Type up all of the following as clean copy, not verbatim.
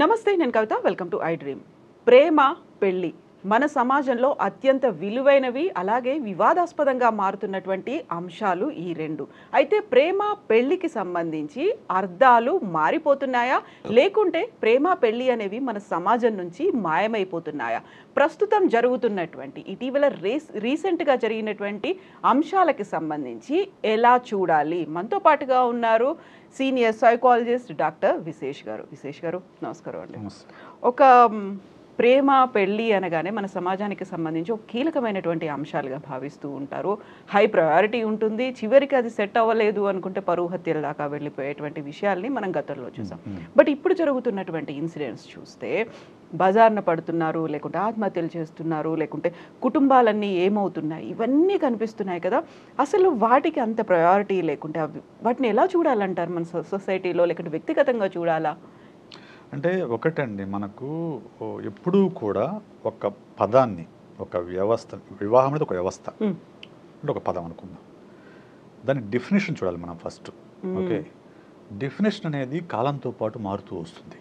నమస్తే, నేను Kavitha. Welcome to I Dream. ప్రేమ, పెళ్లి మన సమాజంలో అత్యంత విలువైనవి, అలాగే వివాదాస్పదంగా మారుతున్నటువంటి అంశాలు ఈ రెండు. అయితే ప్రేమ, పెళ్లికి సంబంధించి అర్థాలు మారిపోతున్నాయా, లేకుంటే ప్రేమ, పెళ్లి అనేవి మన సమాజం నుంచి మాయమైపోతున్నాయా? ప్రస్తుతం జరుగుతున్నటువంటి ఇటీవల రీసెంట్గా జరిగినటువంటి అంశాలకి సంబంధించి ఎలా చూడాలి? మనతో పాటుగా ఉన్నారు సీనియర్ సైకాలజిస్ట్ డాక్టర్ విశేష్ గారు. విశేష్ గారు, నమస్కారం అండి. ఒక ప్రేమ, పెళ్ళి అనగానే మన సమాజానికి సంబంధించి ఒక కీలకమైనటువంటి అంశాలుగా భావిస్తూ ఉంటారు. హై ప్రయారిటీ ఉంటుంది. చివరికి అది సెట్ అవ్వలేదు అనుకుంటే పరువు హత్యల దాకా వెళ్ళిపోయేటువంటి విషయాల్ని మనం గతంలో చూసాం. బట్ ఇప్పుడు జరుగుతున్నటువంటి ఇన్సిడెంట్స్ చూస్తే బజార్న పడుతున్నారు, లేకుంటే ఆత్మహత్యలు చేస్తున్నారు, లేకుంటే కుటుంబాలన్నీ ఏమవుతున్నాయి, ఇవన్నీ కనిపిస్తున్నాయి కదా. అసలు వాటికి అంత ప్రయారిటీ లేకుంటే వాటిని ఎలా చూడాలంటారు మన సొసైటీలో, లేకుంటే వ్యక్తిగతంగా చూడాలా? అంటే ఒకటండి, మనకు ఎప్పుడూ కూడా ఒక పదాన్ని, ఒక వ్యవస్థ, వివాహం అనేది ఒక వ్యవస్థ అంటే ఒక పదం అనుకుందాం, దాని డెఫినేషన్ చూడాలి మనం ఫస్ట్. ఓకే, డెఫినేషన్ అనేది కాలంతో పాటు మారుతూ వస్తుంది.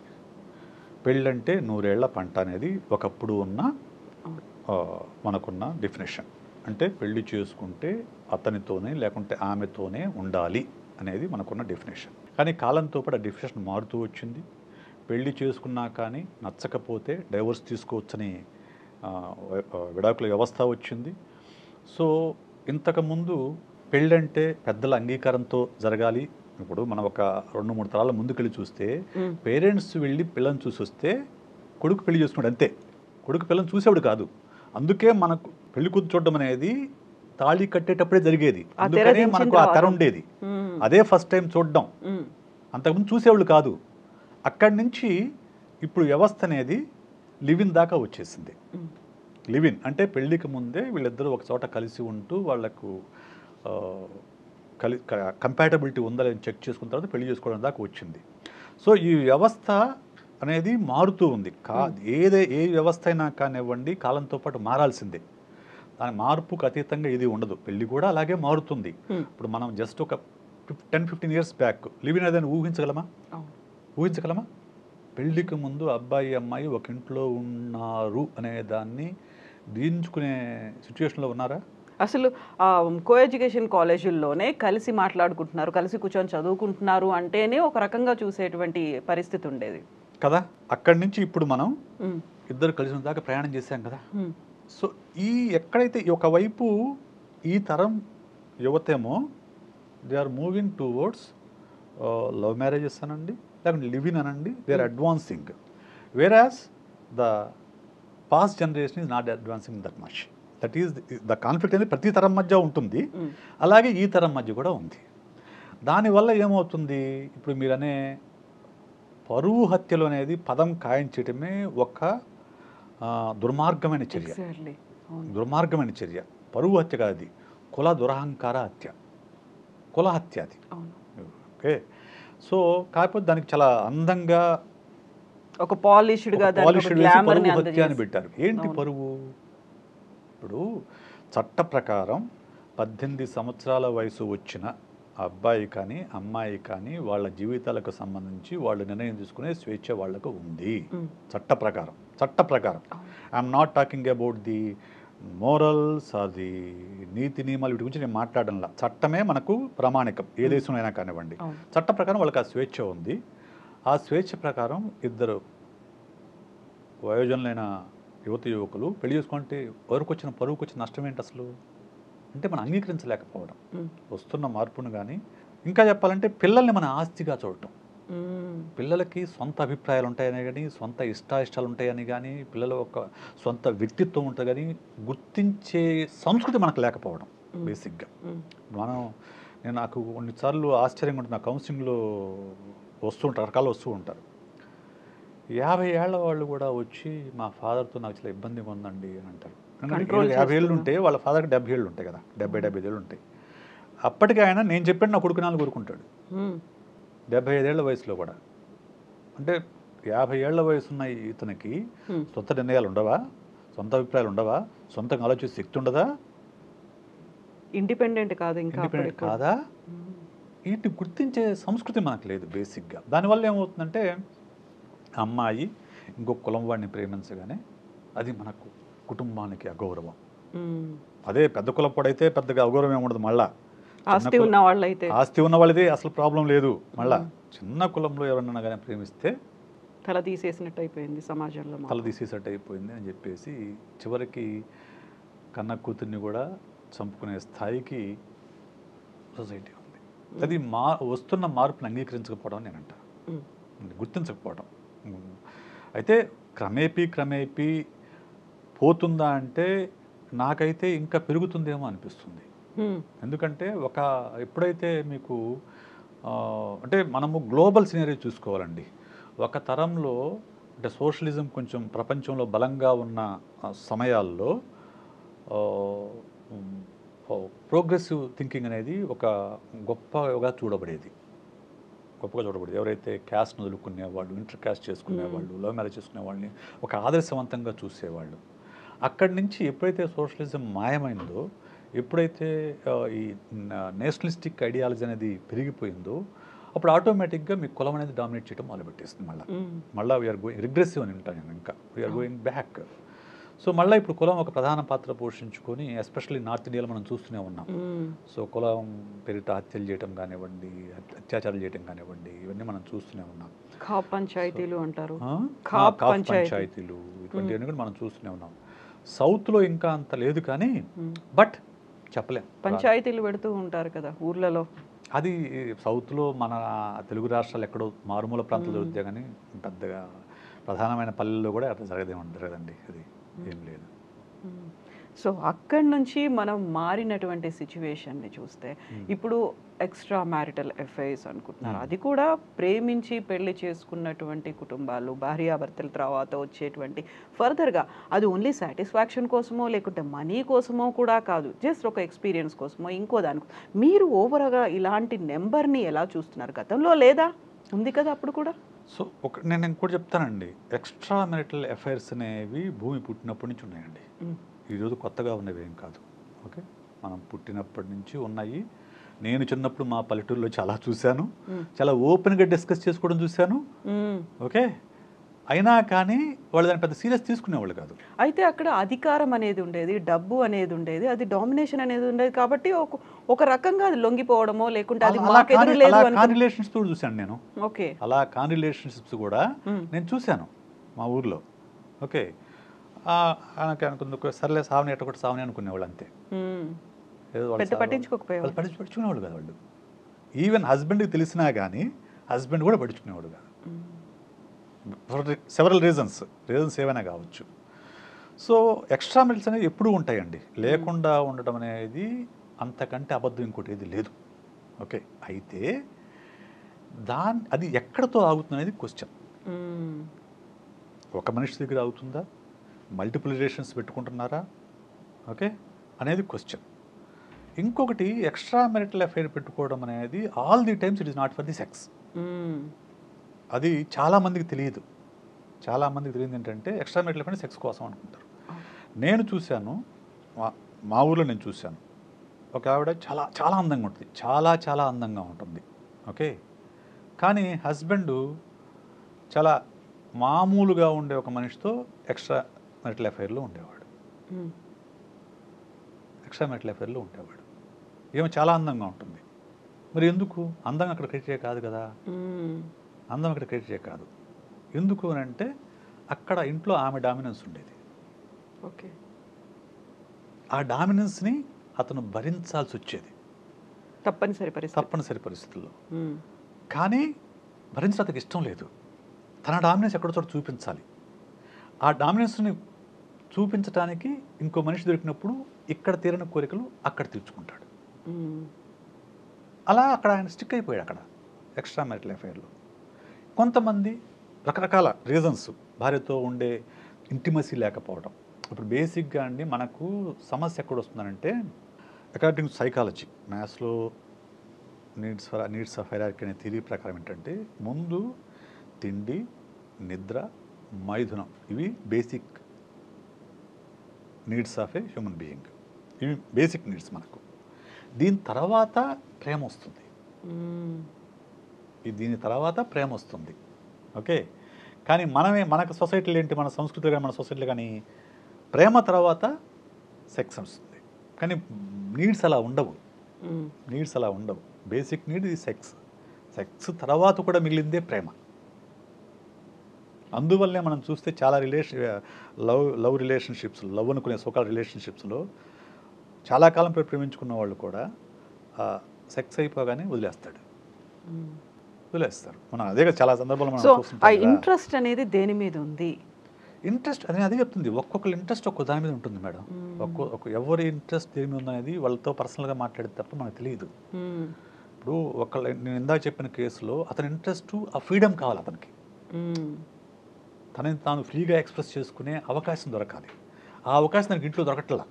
పెళ్ళంటే 100 ఏళ్ల పంట అనేది ఒకప్పుడు ఉన్న మనకున్న డెఫినేషన్. అంటే పెళ్లి చేసుకుంటే అతనితోనే లేకుంటే ఆమెతోనే ఉండాలి అనేది మనకున్న డెఫినేషన్. కానీ కాలంతో పాటు ఆ డెఫినేషన్ మారుతూ వచ్చింది. పెళ్లి చేసుకున్నా కానీ నచ్చకపోతే డైవోర్స్ తీసుకోవచ్చని విడాకుల వ్యవస్థ వచ్చింది. సో ఇంతకుముందు పెళ్ళంటే పెద్దల అంగీకారంతో జరగాలి. ఇప్పుడు మనం ఒక 2-3 తరాల ముందుకెళ్ళి చూస్తే పేరెంట్స్ వెళ్ళి పిల్లని చూసి వస్తే కొడుకు పెళ్లి చేసుకున్నాడు అంతే, కొడుకు పిల్లని చూసేవాడు కాదు. అందుకే మనకు పెళ్లి కూతురు చూడడం అనేది తాళి కట్టేటప్పుడే జరిగేది. అందుకనే మనకు ఆ తెర ఉండేది. అదే ఫస్ట్ టైం చూడడం. అంతకుముందు చూసేవాళ్ళు కాదు. అక్కడి నుంచి ఇప్పుడు వ్యవస్థ అనేది లివిన్ దాకా వచ్చేసింది. లివిన్ అంటే పెళ్ళికి ముందే వీళ్ళిద్దరూ ఒక చోట కలిసి ఉంటూ వాళ్ళకు కంపాటబిలిటీ ఉందా లేదని చెక్ చేసుకున్న తర్వాత పెళ్లి చేసుకోవడం దాకా వచ్చింది. సో ఈ వ్యవస్థ అనేది మారుతూ ఉంది. ఏ వ్యవస్థ అయినా కానివ్వండి కాలంతో పాటు మారాల్సిందే. దాని మార్పుకు అతీతంగా ఇది ఉండదు. పెళ్లి కూడా అలాగే మారుతుంది. ఇప్పుడు మనం జస్ట్ ఒక 10-15 ఇయర్స్ బ్యాక్ లివిన్ అనేది ఊహించగలమా? పెళ్లికి ముందు అబ్బాయి అమ్మాయి ఒక ఇంట్లో ఉన్నారు అనే దాన్ని దీంచుకునే సిచ్యువేషన్లో ఉన్నారా? అసలు కో ఎడ్యుకేషన్ కాలేజీల్లోనే కలిసి మాట్లాడుకుంటున్నారు, కలిసి కూర్చొని చదువుకుంటున్నారు అంటేనే ఒక రకంగా చూసేటువంటి పరిస్థితి ఉండేది కదా. అక్కడి నుంచి ఇప్పుడు మనం ఇద్దరు కలిసిన దాకా ప్రయాణం చేశాం కదా. సో ఎక్కడైతే ఒకవైపు ఈ తరం యువతేమో they are moving towards love marriages అనండి, లేకుంటే లివిన్ అనండి, they are advancing. Whereas the past generation is not advancing that much. That is the conflict అనేది ప్రతి తరం మధ్య ఉంటుంది. అలాగే ఈ తరం మధ్య కూడా ఉంది. దానివల్ల ఏమవుతుంది, ఇప్పుడు మీరనే పరువు హత్యలు అనేది పదం ఖాయించటమే ఒక దుర్మార్గమైన చర్య. పరువు హత్య కాదు, అది కుల దురహంకార హత్య, కుల హత్య అది. ఓకే, సో కాకపోతే దానికి చాలా అందంగా ఒక పాలిష్డ్గా పరువు హత్య అని పెట్టారు. ఏంటి పరువు? ఇప్పుడు చట్ట ప్రకారం 18 సంవత్సరాల వయసు వచ్చిన అబ్బాయి కానీ అమ్మాయి కానీ వాళ్ళ జీవితాలకు సంబంధించి వాళ్ళు నిర్ణయం తీసుకునే స్వేచ్ఛ వాళ్లకు ఉంది చట్ట ప్రకారం. I'm not talking about the morals, అది నీతి నియమాలు, వీటి గురించి నేను మాట్లాడడంలా. చట్టమే మనకు ప్రామాణికం, ఏ దేశంలో అయినా కానివ్వండి. చట్ట ప్రకారం వాళ్ళకి ఆ స్వేచ్ఛ ఉంది. ఆ స్వేచ్ఛ ప్రకారం ఇద్దరు వయోజనులైన యువకులు పెళ్లి చేసుకుంటే పరువుకు వచ్చిన నష్టం ఏంటి అసలు అంటే మనం అంగీకరించలేకపోవడం, వస్తున్న మార్పును. కానీ ఇంకా చెప్పాలంటే పిల్లల్ని మన ఆస్తిగా చూడటం. పిల్లలకి సొంత అభిప్రాయాలు ఉంటాయని కానీ, సొంత ఇష్టాయిష్టాలు ఉంటాయని కానీ, పిల్లల ఒక సొంత వ్యక్తిత్వం ఉంటుంది కానీ గుర్తించే సంస్కృతి మనకు లేకపోవడం బేసిక్గా. నాకు కొన్నిసార్లు ఆశ్చర్యంగా ఉంటుంది, నా కౌన్సిలింగ్లో రకరకాలు వస్తూ ఉంటారు. 50 ఏళ్ల వాళ్ళు కూడా వచ్చి మా ఫాదర్తో నాకు చాలా ఇబ్బందిగా ఉందండి అని అంటారు. 50 ఏళ్ళు ఉంటే వాళ్ళ ఫాదర్కి 70 ఏళ్ళు ఉంటాయి కదా, 70-75 ఏళ్ళు ఉంటాయి. అప్పటికి ఆయన నేను చెప్పాను నా కొడుకు నాలుగు కోరుకుంటాడు 75 ఏళ్ల వయసులో కూడా. అంటే 50 ఏళ్ల వయసున్న ఇతనికి సొంత నిర్ణయాలు ఉండవా, సొంత అభిప్రాయాలు ఉండవా, సొంతంగా ఆలోచించే శక్తి ఉండదా, ఇండిపెండెంట్ కాదా? వీటిని గుర్తించే సంస్కృతి మనకు లేదు బేసిక్గా. దానివల్ల ఏమవుతుందంటే అమ్మాయి ఇంకొక కులం వాడిని ప్రేమించగానే అది మనకు కుటుంబానికి అగౌరవం. అదే పెద్ద కులపడైతే పెద్దగా అగౌరవం ఏముండదు. మళ్ళా ఆస్తి ఉన్న వాళ్ళైతే, ఆస్తి ఉన్న వాళ్ళది అసలు ప్రాబ్లం లేదు. మళ్ళా చిన్న కులంలో ఎవరన్నా కానీ ప్రేమిస్తే తల తీసేసినట్టు అయిపోయింది సమాజంలో, తల తీసేసినట్టు అయిపోయింది అని చెప్పేసి చివరికి కన్న కూతుర్ని కూడా చంపుకునే స్థాయికి సొసైటీ ఉంది. అది వస్తున్న మార్పుని అంగీకరించకపోవడం నేనంట, గుర్తించకపోవడం. అయితే క్రమేపీ పోతుందా అంటే నాకైతే ఇంకా పెరుగుతుందేమో అనిపిస్తుంది. ఎందుకంటే ఎప్పుడైతే మీకు అంటే మనము గ్లోబల్ సినారియో చూసుకోవాలండి. ఒక తరంలో అంటే సోషలిజం కొంచెం ప్రపంచంలో బలంగా ఉన్న సమయాల్లో ప్రోగ్రెసివ్ థింకింగ్ అనేది ఒక గొప్పగా చూడబడేది. ఎవరైతే క్యాస్ట్ను వదులుకునేవాళ్ళు, ఇంటర్ క్యాస్ట్ చేసుకునేవాళ్ళు, లవ్ మ్యారేజ్ చేసుకునే వాళ్ళని ఒక ఆదర్శవంతంగా చూసేవాళ్ళు. అక్కడి నుంచి ఎప్పుడైతే సోషలిజం మాయమైందో, ఎప్పుడైతే ఈ నేషనలిస్టిక్ ఐడియాలజీ అనేది పెరిగిపోయిందో, అప్పుడు ఆటోమేటిక్గా మీ కులం అనేది డామినేట్ చేయడం మొదలుపెట్టేస్తుంది. మళ్ళీ వీఆర్ గోయింగ్ రిగ్రెసివ్ అని ఉంటాను నేను, ఇంకా వీఆర్ గోయింగ్ బ్యాక్. సో మళ్ళీ ఇప్పుడు కులం ఒక ప్రధాన పాత్ర పోషించుకొని ఎస్పెషల్లీ నార్త్ ఇండియాలో మనం చూస్తూనే ఉన్నాం. సో కులం పేరిట హత్యలు చేయడం కానివ్వండి, అత్యాచారాలు చేయడం కానివ్వండి, ఇవన్నీ మనం చూస్తూనే ఉన్నాం. ఖాప్ పంచాయతీలు అంటారు, ఖాప్ పంచాయతీలు, ఇటువంటివన్నీ కూడా మనం చూస్తూనే ఉన్నాం. సౌత్లో ఇంకా అంత లేదు కానీ బట్ చెప్పలేం, పంచాయతీలు పెడుతూ ఉంటారు కదా ఊర్లలో. అది సౌత్లో మన తెలుగు రాష్ట్రాలు ఎక్కడో మారుమూల ప్రాంతాలు జరుగుతాయి కానీ పెద్దగా ప్రధానమైన పల్లెల్లో కూడా అట్లా జరగదండి. అది ఏం లేదు. సో అక్కడి నుంచి మనం మారినటువంటి సిచ్యువేషన్ని చూస్తే ఇప్పుడు ఎక్స్ట్రా మ్యారిటల్ అఫైర్స్ అనుకుంటున్నారు, అది కూడా ప్రేమించి పెళ్లి చేసుకున్నటువంటి కుటుంబాలు, భార్యాభర్తల తర్వాత వచ్చేటువంటి ఫర్దర్గా అది ఓన్లీ సాటిస్ఫాక్షన్ కోసమో లేకుంటే మనీ కోసమో కూడా కాదు, జస్ట్ ఒక ఎక్స్పీరియన్స్ కోసమో ఇంకో దానికి. మీరు ఓవరాల్గా ఇలాంటి నెంబర్ని ఎలా చూస్తున్నారు? గతంలో లేదా, ఉంది కదా అప్పుడు కూడా. సో నేను ఇంకోటి చెప్తానండి, ఎక్స్ట్రా మ్యారిటల్ అఫైర్స్ అనేవి భూమి పుట్టినప్పటి నుంచి ఉన్నాయండి. ఈరోజు కొత్తగా ఉన్నవి ఏం కాదు. ఓకే, మనం పుట్టినప్పటి నుంచి ఉన్నాయి. నేను చిన్నప్పుడు మా పల్లెటూరులో చాలా చూశాను, చాలా ఓపెన్గా డిస్కస్ చేసుకోవడం చూశాను. ఓకే, అయినా కానీ వాళ్ళు దాన్ని పెద్ద సీరియస్ తీసుకునేవాళ్ళు కాదు. అయితే అక్కడ అధికారం అనేది ఉండేది, డబ్బు అనేది ఉండేది, అది డామినేషన్ అనేది ఉండేది కాబట్టి ఒక రకంగా అది లొంగిపోవడమో లేకుంటే అది మాకెదురు లేదు కాన్ రిలేషన్స్ కూడా చూశాను నేను. ఓకే, అలా కాన్ రిలేషన్షిప్స్ కూడా నేను చూశాను మా ఊర్లో. ఓకే, అనుకుంది సర్లే సావని ఎట్టకొట్టి సావని అనుకునేవాళ్ళు అంతే. పట్టించుకోకపోయేవాళ్ళు, పట్టించుకునేవాళ్ళు కాదు వాళ్ళు. ఈవెన్ హస్బెండ్కి తెలిసినా కానీ హస్బెండ్ కూడా పట్టించుకునేవాడు కాదు. సెవరల్ రీజన్స్ ఏమైనా కావచ్చు. సో ఎక్స్ట్రా మెరిట్స్ అనేవి ఎప్పుడూ ఉంటాయండి, లేకుండా ఉండడం అనేది అంతకంటే అబద్ధం ఇంకోటి ఏది లేదు. ఓకే, అయితే అది ఎక్కడతో ఆగుతుంది అనేది క్వశ్చన్. ఒక మనిషి దగ్గర ఆగుతుందా, మల్టిపుల్ రిలేషన్స్ పెట్టుకుంటున్నారా, ఓకే అనేది క్వశ్చన్. ఇంకొకటి ఎక్స్ట్రా మెరిటల్ అఫైర్ పెట్టుకోవడం అనేది all the times it is not for the sex. అది చాలామందికి తెలియదు. ఏంటంటే ఎక్స్ట్రా మెరిటల్ అఫైర్ సెక్స్ కోసం అనుకుంటారు. నేను చూశాను, మా ఊర్లో నేను చూశాను, ఒక ఆవిడ చాలా చాలా అందంగా ఉంటుంది, చాలా అందంగా ఉంటుంది. ఓకే, కానీ హస్బెండ్ చాలా మామూలుగా ఉండే ఒక మనిషితో ఎక్స్ట్రా మెరిటల్ అఫైర్లో ఉండేవాడు. ఏమో చాలా అందంగా ఉంటుంది. మరి ఎందుకు? అందం అక్కడ క్రైటీరియా కాదు కదా. అందం అక్కడ క్రైటీరియా కాదు. ఎందుకు అని అంటే అక్కడ ఇంట్లో ఆమె డామినెన్స్ ఉండేది. ఓకే, ఆ డామినెన్స్ని అతను భరించాల్సి వచ్చేది తప్పనిసరి పరిస్థితుల్లో. కానీ భరించడం అతనికి ఇష్టం లేదు. తన డామినెన్స్ ఎక్కడో చోట చూపించాలి. ఆ డామినెన్స్ని చూపించడానికి ఇంకో మనిషి దొరికినప్పుడు ఇక్కడ తీరిన కోరికలు అక్కడ తీర్చుకుంటాడు. అలా అక్కడ ఆయన స్టిక్ అయిపోయాడు అక్కడ ఎక్స్ట్రా మ్యారిటల్ అఫైర్లో. కొంతమంది రకరకాల రీజన్స్, భార్యతో ఉండే ఇంటిమసీ లేకపోవడం. ఇప్పుడు బేసిక్గా అండి మనకు సమస్య ఎక్కడ వస్తుందంటే, అకార్డింగ్ టు సైకాలజీ, మ్యాథ్స్లో నీడ్స్ ఆఫ్ హైరార్కీ అనే థియరీ ప్రకారం ఏంటంటే, ముందు తిండి, నిద్ర, మైథునం, ఇవి basic needs of a human being. ఇవి బేసిక్ నీడ్స్ మనకు. దీని తర్వాత ప్రేమ వస్తుంది. ఓకే, కానీ మనకు సొసైటీలో ఏంటి, మన సంస్కృతిలో కానీ మన సొసైటీలో కానీ ప్రేమ తర్వాత సెక్స్ వస్తుంది, కానీ నీడ్స్ అలా ఉండవు. బేసిక్ నీడ్ ఇది సెక్స్ తర్వాత కూడా మిగిలిందే ప్రేమ. అందువల్లే మనం చూస్తే చాలా లవ్ రిలేషన్షిప్స్, లవ్ అనుకునే సోకాల్ రిలేషన్షిప్స్లో చాలా కాలం ప్రేమించుకున్న వాళ్ళు కూడా సెక్స్ అయిపోగానే వదిలేస్తారు. మనం అదే చాలా సందర్భాలు మనం చూస్తుంటాం. ఇంట్రెస్ట్ అనేది దేని మీద ఉంది? ఇంట్రెస్ట్ అనేది అదే చెప్తుంది, ఒక్కొక్కరి ఇంట్రెస్ట్ ఒక్కొక్క దాని మీద ఉంటుంది మేడం. ఎవరి ఇంట్రెస్ట్ దేని మీద అనేది వాళ్ళతో పర్సనల్గా మాట్లాడితే తప్ప మనకు తెలియదు. ఇప్పుడు నేను ఇందాక చెప్పిన కేసులో అతని ఇంట్రెస్ట్ ఆ ఫ్రీడమ్ కావాలి, అతనికి తనని తాను ఫ్రీగా ఎక్స్ప్రెస్ చేసుకునే అవకాశం దొరకాలి. ఆ అవకాశం నాకు ఇంట్లో దొరకట్లా,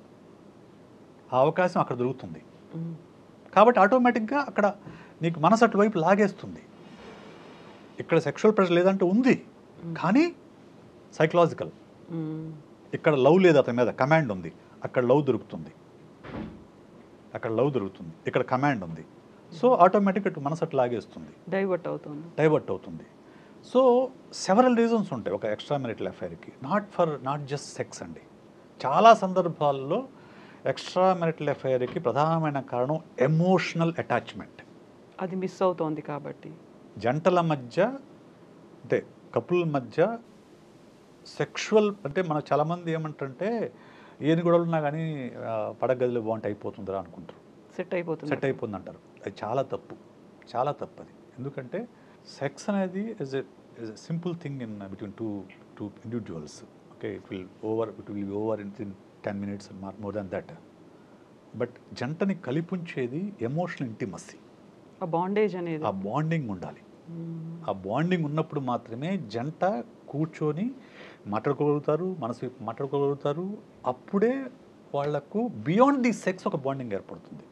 ఆ అవకాశం అక్కడ దొరుకుతుంది. కాబట్టి ఆటోమేటిక్గా అక్కడ నీకు మనసు అటువైపు లాగేస్తుంది. ఇక్కడ సెక్షువల్ ప్రెషర్ లేదంటే ఉంది, కానీ సైకలాజికల్. ఇక్కడ లవ్ లేదు, అతని మీద కమాండ్ ఉంది. అక్కడ లవ్ దొరుకుతుంది, ఇక్కడ కమాండ్ ఉంది. సో ఆటోమేటిక్గా ఇటు మనసు అటు లాగేస్తుంది, డైవర్ట్ అవుతుంది. సో సెవరల్ రీజన్స్ ఉంటాయి ఒక ఎక్స్ట్రా మ్యారిటల్ అఫైర్కి, నాట్ జస్ట్ సెక్స్ అండి. చాలా సందర్భాల్లో ఎక్స్ట్రా మ్యారిటల్ అఫైర్కి ప్రధానమైన కారణం ఎమోషనల్ అటాచ్మెంట్. అది మిస్ అవుతోంది. కాబట్టి జంటల మధ్య అంటే కపుల్ మధ్య సెక్షువల్ అంటే మనకు చాలామంది ఏమంటారంటే ఏది గొడవలు ఉన్నా కానీ పడగదిలో బాగుంటే అయిపోతుందిరా అనుకుంటారు, సెట్ అయిపోతుంది అంటారు. అది చాలా తప్పు అది. ఎందుకంటే సెక్స్ అనేది is a simple thing in between two individuals. Okay, it will be over in 10 minutes and more than that. But జంటని కలిపుంచేది ఎమోషనల్ ఇంటిమసీ, ఆ బాండింగ్ ఉండాలి. ఆ బాండింగ్ ఉన్నప్పుడు మాత్రమే జంట కూర్చొని మాట్లాడుకోగలుగుతారు. అప్పుడే వాళ్లకు బియాండ్ ది సెక్స్ ఒక బాండింగ్ ఏర్పడుతుంది.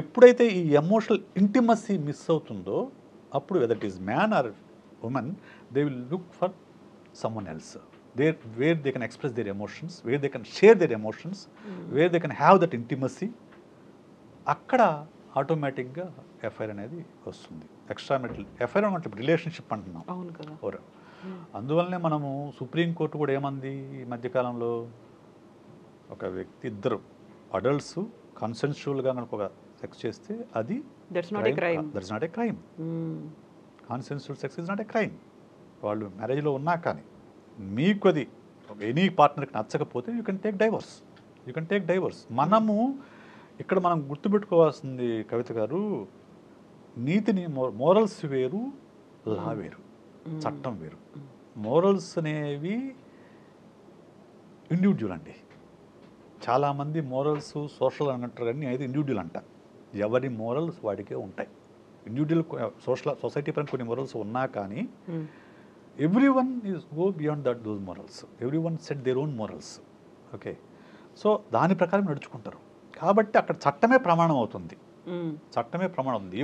ఎప్పుడైతే ఈ ఎమోషనల్ ఇంటిమసీ మిస్ అవుతుందో అప్పుడు whether it is man or woman, they will look for someone else where they can express their emotions, where they can share their emotions, where they can have that intimacy. అక్కడ ఆటోమేటిక్గా FIR అనేది వస్తుంది. Extra marital FIR అంటే relationship అంటున్నాం. అవును కదా. అందువల్లనే మనము సుప్రీంకోర్టు కూడా ఏమంది ఈ మధ్యకాలంలో, ఒక వ్యక్తి ఇద్దరు అడల్ట్స్ కన్సెన్షువల్గా కనుక ఒక సెక్స్ చేస్తే అది that's not a crime. Consensual sex is not a crime. వాళ్ళు మ్యారేజ్లో ఉన్నా కానీ మీకు అది ఎనీ పార్ట్నర్కి నచ్చకపోతే యూ కెన్ టేక్ డైవర్స్. మనము ఇక్కడ మనం గుర్తుపెట్టుకోవాల్సింది కవిత గారు, నీతిని మోరల్స్ వేరు, లా వేరు, చట్టం వేరు. మోరల్స్ అనేవి ఇండివిజువల్ అండి. చాలామంది మోరల్స్ సోషల్ అన్నట్టు కానీ అయితే ఇండివిజువల్ అంట. ఎవరి మోరల్స్ వాడికే ఉంటాయి. ఇండివిజువల్ సొసైటీ పరంగా కొన్ని మోరల్స్ ఉన్నా కానీ everyone is go beyond those morals. Everyone set their own morals. Okay, so దాని ప్రకారం నడుచుకుంటారు. కాబట్టి అక్కడ చట్టమే ప్రమాణం అవుతుంది.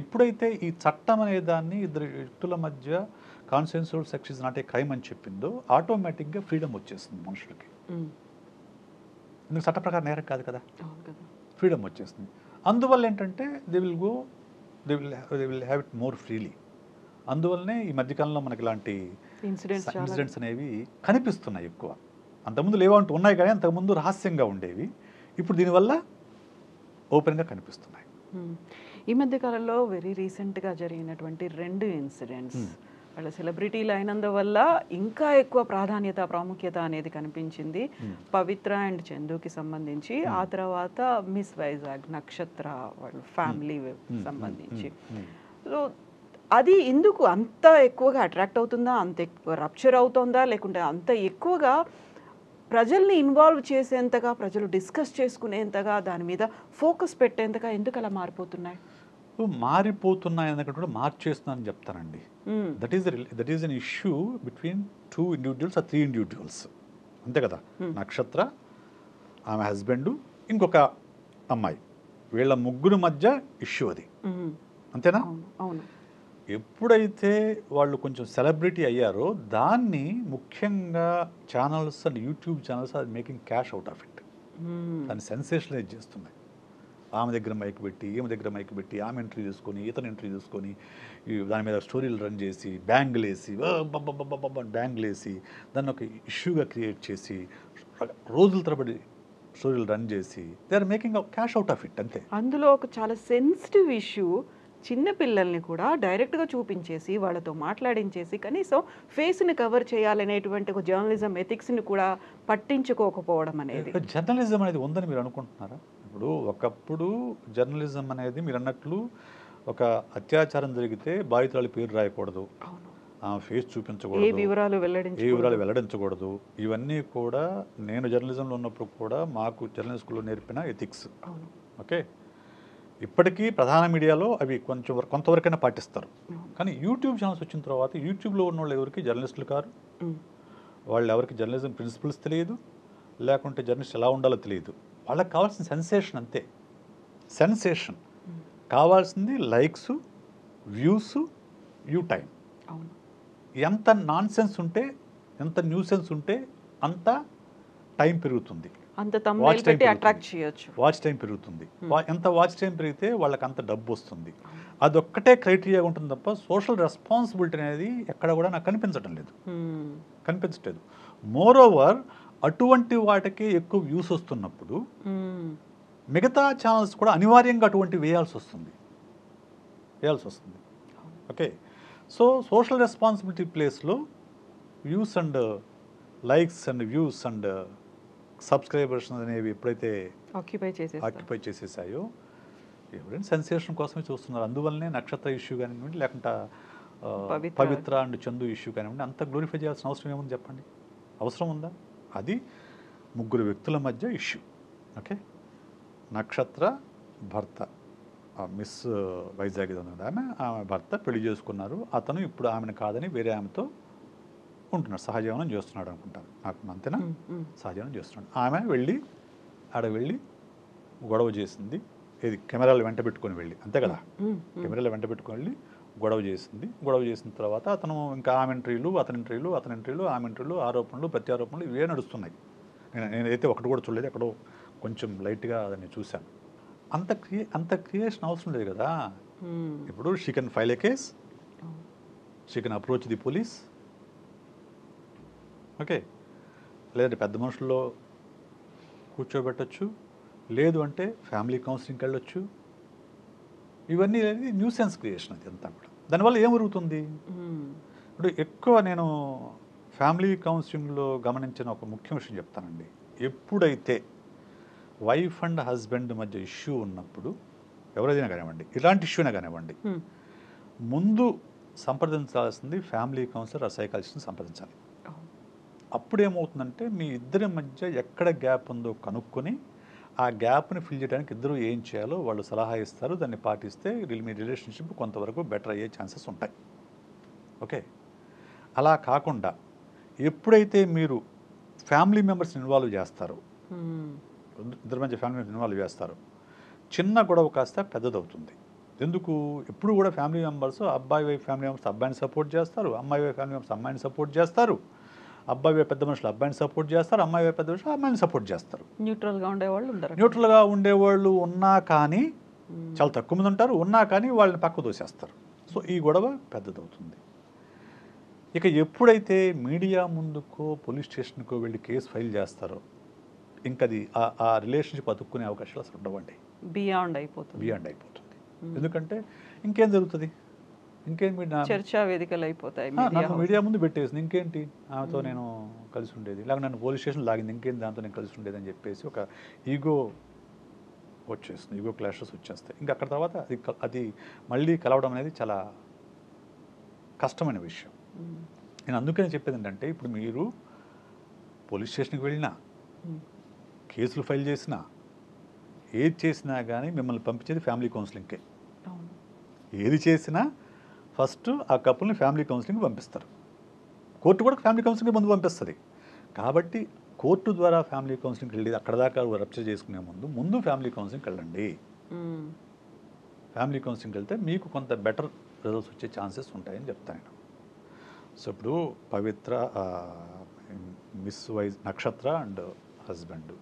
ఎప్పుడైతే ఈ చట్టం అనే దాన్ని ఇద్దరు వ్యక్తుల మధ్య కాన్సెన్సువల్ sex is not a crime అని చెప్పిందో ఆటోమేటిక్గా ఫ్రీడమ్ వచ్చేస్తుంది మనుషులకి. ఎందుకు చట్ట ప్రకారం నేరం కాదు కదా, ఫ్రీడమ్ వచ్చేస్తుంది. అందువల్ల ఏంటంటే they will have it more freely. అందువల్లనే ఈ మధ్యకాలంలో మనకి ఇలాంటి ఇన్సిడెంట్స్ అనేవి కనిపిస్తున్నాయి ఎక్కువ. అంతకుముందు లేవంటూ ఉన్నాయి కానీ అంతకుముందు రహస్యంగా ఉండేవి, ఇప్పుడు దీనివల్ల ఓపెన్గా కనిపిస్తున్నాయి. ఈ మధ్యకాలంలో వెరీ రీసెంట్గా జరిగినటువంటి 2 ఇన్సిడెంట్స్ వాళ్ళ సెలబ్రిటీలు అయినందువల్ల ఇంకా ఎక్కువ ప్రాముఖ్యత అనేది కనిపించింది. పవిత్ర అండ్ చందుకి సంబంధించి, ఆ తర్వాత మిస్ వైజాగ్ నక్షత్ర వాళ్ళ ఫ్యామిలీ సంబంధించి. సో అది ఎందుకు అంత ఎక్కువగా అట్రాక్ట్ అవుతుందా, అంత ఎక్కువ రప్చర్ అవుతుందా, లేకుంటే అంత ఎక్కువగా ప్రజల్ని ఇన్వాల్వ్ చేసేంతగా, ప్రజలు డిస్కస్ చేసుకునేంతగా, దాని మీద ఫోకస్ పెట్టేంతగా ఎందుకు అలా మారిపోతున్నాయి అన్నట్టు కూడా మార్చేస్తున్నానని చెప్తానండి. That is an issue between 2 individuals or 3 individuals, అంతే కదా. నక్షత్ర, ఆమె హస్బెండ్, ఇంకొక అమ్మాయి, వీళ్ళ ముగ్గురు మధ్య ఇష్యూ అది, అంతేనా. అవును. ఎప్పుడైతే వాళ్ళు కొంచెం సెలబ్రిటీ అయ్యారో దాన్ని ముఖ్యంగా channels and YouTube channels are making cash out of it. దాన్ని సెన్సేషనలైజ్ చేస్తున్నాయి. ఆమె దగ్గర మైక్ పెట్టి ఈమె దగ్గర మైక్ పెట్టి ఆమె ఇంటర్వ్యూ తీసుకొని ఇతను ఇంటర్వ్యూ తీసుకొని దాని మీద స్టోరీలు రన్ చేసి బ్యాంగులు వేసి బ్యాంగులు వేసి దాన్ని ఒక ఇష్యూగా క్రియేట్ చేసి రోజుల తరబడి స్టోరీలు రన్ చేసి they are making cash out of it అంతే. అందులో ఒక చాలా సెన్సిటివ్ ఇష్యూ చిన్న పిల్లల్ని కూడా డైరెక్ట్గా చూపించేసి వాళ్ళతో మాట్లాడించేసి కనీసం ఫేస్ని కవర్ చేయాలనేటువంటి ఒక జర్నలిజం ఎథిక్స్ని కూడా పట్టించుకోకపోవడం అనేది. జర్నలిజం అనేది ఉందని మీరు అనుకుంటున్నారా? ఇప్పుడు ఒకప్పుడు జర్నలిజం అనేది మీరు అన్నట్లు ఒక అత్యాచారం జరిగితే బాధితురాలి పేరు రాయకూడదు, ఫేస్ చూపించకూడదు, ఏ వివరాలు వెల్లడించకూడదు. ఇవన్నీ కూడా నేను జర్నలిజంలో ఉన్నప్పుడు కూడా మాకు జర్నలిజం స్కూల్లో నేర్పిన ఎథిక్స్. ఓకే, ఇప్పటికీ ప్రధాన మీడియాలో అవి కొంతవరకైనా పాటిస్తారు. కానీ యూట్యూబ్ ఛానల్స్ వచ్చిన తర్వాత యూట్యూబ్లో ఉన్న వాళ్ళు ఎవరికి జర్నలిస్టులు కారు, వాళ్ళు ఎవరికి జర్నలిజం ప్రిన్సిపల్స్ తెలియదు, లేకుంటే జర్నలిస్ట్ ఎలా ఉండాలో తెలియదు. వాళ్ళకి కావాల్సిన సెన్సేషన్ అంతే. సెన్సేషన్ కావాల్సింది లైక్స్, వ్యూస్, వ్యూ టైం. ఎంత నాన్ సెన్స్ ఉంటే, ఎంత న్యూ సెన్స్ ఉంటే అంత టైం పెరుగుతుంది, వాచ్ టైం పెరుగుతుంది. ఎంత వాచ్ టైం పెరిగితే వాళ్ళకి అంత డబ్బు వస్తుంది. అదొక్కటే క్రైటీరియా ఉంటుంది తప్ప సోషల్ రెస్పాన్సిబిలిటీ అనేది ఎక్కడ కూడా నాకు కనిపించట్లేదు. మోర్ ఓవర్ అటువంటి వాటికి ఎక్కువ వ్యూస్ వస్తున్నప్పుడు మిగతా ఛానల్స్ కూడా అనివార్యంగా అటువంటి వేయాల్సి వస్తుంది. ఓకే, సో సోషల్ రెస్పాన్సిబిలిటీ ప్లేస్లో views and likes and views and subscribers అనేవి ఎప్పుడైతే ఆక్యుపై చేసేసాయో ఎవరైనా సెన్సేషన్ కోసమే చూస్తున్నారు. అందువల్లనే నక్షత్ర ఇష్యూ కానివ్వండి, లేకుంటే పవిత్ర అండ్ చందు ఇష్యూ కానివ్వండి, అంత గ్లోరిఫై చేయాల్సిన అవసరం ఏముంది చెప్పండి? అవసరం ఉందా? అది ముగ్గురు వ్యక్తుల మధ్య ఇష్యూ. ఓకే, నక్షత్ర భర్త మిస్ వైజాగ్ ఆమె భర్త పెళ్లి చేసుకున్నారు. అతను ఇప్పుడు ఆమెను కాదని వేరే ఆమెతో ఉంటున్నాడు, సహజీవనం చేస్తున్నాడు అనుకుంటారు. నాకు అంతేనా? సహజీవనం చేస్తున్నాడు. ఆమె ఆడ వెళ్ళి గొడవ చేసింది. ఇది కెమెరాలు వెంట పెట్టుకొని వెళ్ళి, అంతే కదా, కెమెరాలు వెంట పెట్టుకొని వెళ్ళి గొడవ చేసింది. గొడవ చేసిన తర్వాత అతను ఇంకా ఆమె ఎంట్రీలు, అతని ఎంట్రీలు, ఆమె ఎంట్రీలు, ఆరోపణలు, ప్రత్యారోపణలు ఇవే నడుస్తున్నాయి. నేనైతే ఒకటి కూడా చూడలేదు, ఎక్కడో కొంచెం లైట్గా దాన్ని చూశాను. అంత క్రియేషన్ అవసరం లేదు కదా. ఇప్పుడు she can file A case, she can approach the police. Okay, లేదంటే పెద్ద మనుషుల్లో కూర్చోబెట్టచ్చు, లేదు అంటే ఫ్యామిలీ కౌన్సిలింగ్కి వెళ్ళొచ్చు. ఇవన్నీ అనేది న్యూసెన్స్ క్రియేషన్. అది అంతా కూడా దానివల్ల ఏం జరుగుతుంది? ఇప్పుడు ఎక్కువ నేను ఫ్యామిలీ కౌన్సిలింగ్లో గమనించిన ఒక ముఖ్య విషయం చెప్తానండి. ఎప్పుడైతే వైఫ్ అండ్ హస్బెండ్ మధ్య ఇష్యూ ఉన్నప్పుడు, ఎవరైనా కానివ్వండి, ఇలాంటి ఇష్యూనే కానివ్వండి, ముందు సంప్రదించాల్సింది ఫ్యామిలీ కౌన్సిలర్, సైకాలజిస్ట్ని సంప్రదించాలి. అప్పుడేమవుతుందంటే మీ ఇద్దరి మధ్య ఎక్కడ గ్యాప్ ఉందో కనుక్కొని ఆ గ్యాప్ని ఫిల్ చేయడానికి ఇద్దరు ఏం చేయాలో వాళ్ళు సలహా ఇస్తారు. దాన్ని పాటిస్తే మీ రిలేషన్షిప్ కొంతవరకు బెటర్ అయ్యే ఛాన్సెస్ ఉంటాయి. ఓకే, అలా కాకుండా ఎప్పుడైతే మీరు ఫ్యామిలీ మెంబర్స్ని ఇన్వాల్వ్ చేస్తారో, ఇద్దరి మధ్య ఫ్యామిలీ మెంబర్స్ ఇన్వాల్వ్ చేస్తారు, చిన్న గొడవ కాస్త పెద్దదవుతుంది. ఎందుకు? ఎప్పుడు కూడా ఫ్యామిలీ మెంబర్స్, అబ్బాయి వైఫ్ ఫ్యామిలీ మెంబర్స్ అబ్బాయిని సపోర్ట్ చేస్తారు, అమ్మాయి వైఫ్ ఫ్యామిలీ మెంబర్స్ అమ్మాయిని సపోర్ట్ చేస్తారు, అబ్బాయి వైపు పెద్ద మనుషులు అబ్బాయిని సపోర్ట్ చేస్తారు, అమ్మాయి వైపు పెద్ద మనుషులు అమ్మాయిని సపోర్ట్ చేస్తారు. న్యూట్రల్గా ఉండేవాళ్ళు ఉన్నా కానీ చాలా తక్కువ మంది ఉంటారు, ఉన్నా కానీ వాళ్ళని పక్క దోసేస్తారు. సో ఈ గొడవ పెద్దదవుతుంది. ఇక ఎప్పుడైతే మీడియా ముందుకో పోలీస్ స్టేషన్కో వెళ్ళి కేసు ఫైల్ చేస్తారో ఇంకా అది ఆ రిలేషన్షిప్ అతుక్కునే అవకాశాలు అసలు ఉండవండి. బియాండ్ అయిపోతుంది. ఎందుకంటే ఇంకేం జరుగుతుంది? ఇంకేం చర్చా వేదికలు అయిపోతాయి. మీడియా ముందు పెట్టేసింది, ఇంకేంటి ఆమెతో నేను కలిసి ఉండేది, లేకపోతే నన్ను పోలీస్ స్టేషన్ లాగింది, ఇంకేంటి దాంతో నేను కలిసి ఉండేది అని చెప్పేసి ఒక ఈగో వచ్చేస్తుంది, ఈగో క్లాషెస్ వచ్చేస్తాయి. ఇంకా అక్కడ తర్వాత అది మళ్ళీ కలవడం అనేది చాలా కష్టమైన విషయం. నేను అందుకని చెప్పేది ఏంటంటే, ఇప్పుడు మీరు పోలీస్ స్టేషన్కి వెళ్ళినా, కేసులు ఫైల్ చేసినా, ఏది చేసినా కానీ మిమ్మల్ని పంపించేది ఫ్యామిలీ కౌన్సిలింగ్కే. ఏది చేసినా ఫస్ట్ ఆ కపుల్ని ఫ్యామిలీ కౌన్సిలింగ్ పంపిస్తారు. కోర్టు కూడా ఫ్యామిలీ కౌన్సిలింగ్ ముందు పంపిస్తుంది. కాబట్టి కోర్టు ద్వారా ఫ్యామిలీ కౌన్సిలింగ్కి వెళ్ళి అక్కడ దాకా రప్చర్ చేసుకునే ముందు ఫ్యామిలీ కౌన్సిలింగ్కి వెళ్ళండి. ఫ్యామిలీ కౌన్సిలింగ్కి వెళ్తే మీకు కొంత బెటర్ రిజల్ట్స్ వచ్చే ఛాన్సెస్ ఉంటాయని చెప్తాను. సో ఇప్పుడు పవిత్ర మిస్ నక్షత్ర అండ్ హస్బెండ్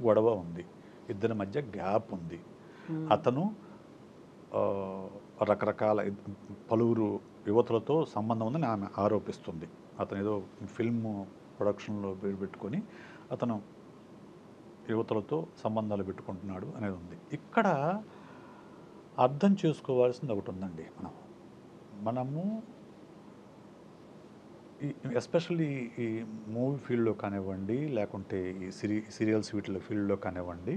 గొడవ ఉంది, ఇద్దరి మధ్య గ్యాప్ ఉంది. అతను రకరకాల పలువురు యువతులతో సంబంధం ఉందని ఆమె ఆరోపిస్తుంది. అతను ఏదో ఫిల్మ్ ప్రొడక్షన్లో పేరు పెట్టుకొని అతను యువతులతో సంబంధాలు పెట్టుకుంటున్నాడు అనేది ఉంది. ఇక్కడ అర్థం చేసుకోవాల్సింది ఒకటి ఉందండి. మనము ఎస్పెషల్లీ ఈ మూవీ ఫీల్డ్లో కానివ్వండి, లేకుంటే ఈ సీరియల్స్ వీటిలో ఫీల్డ్లో కానివ్వండి,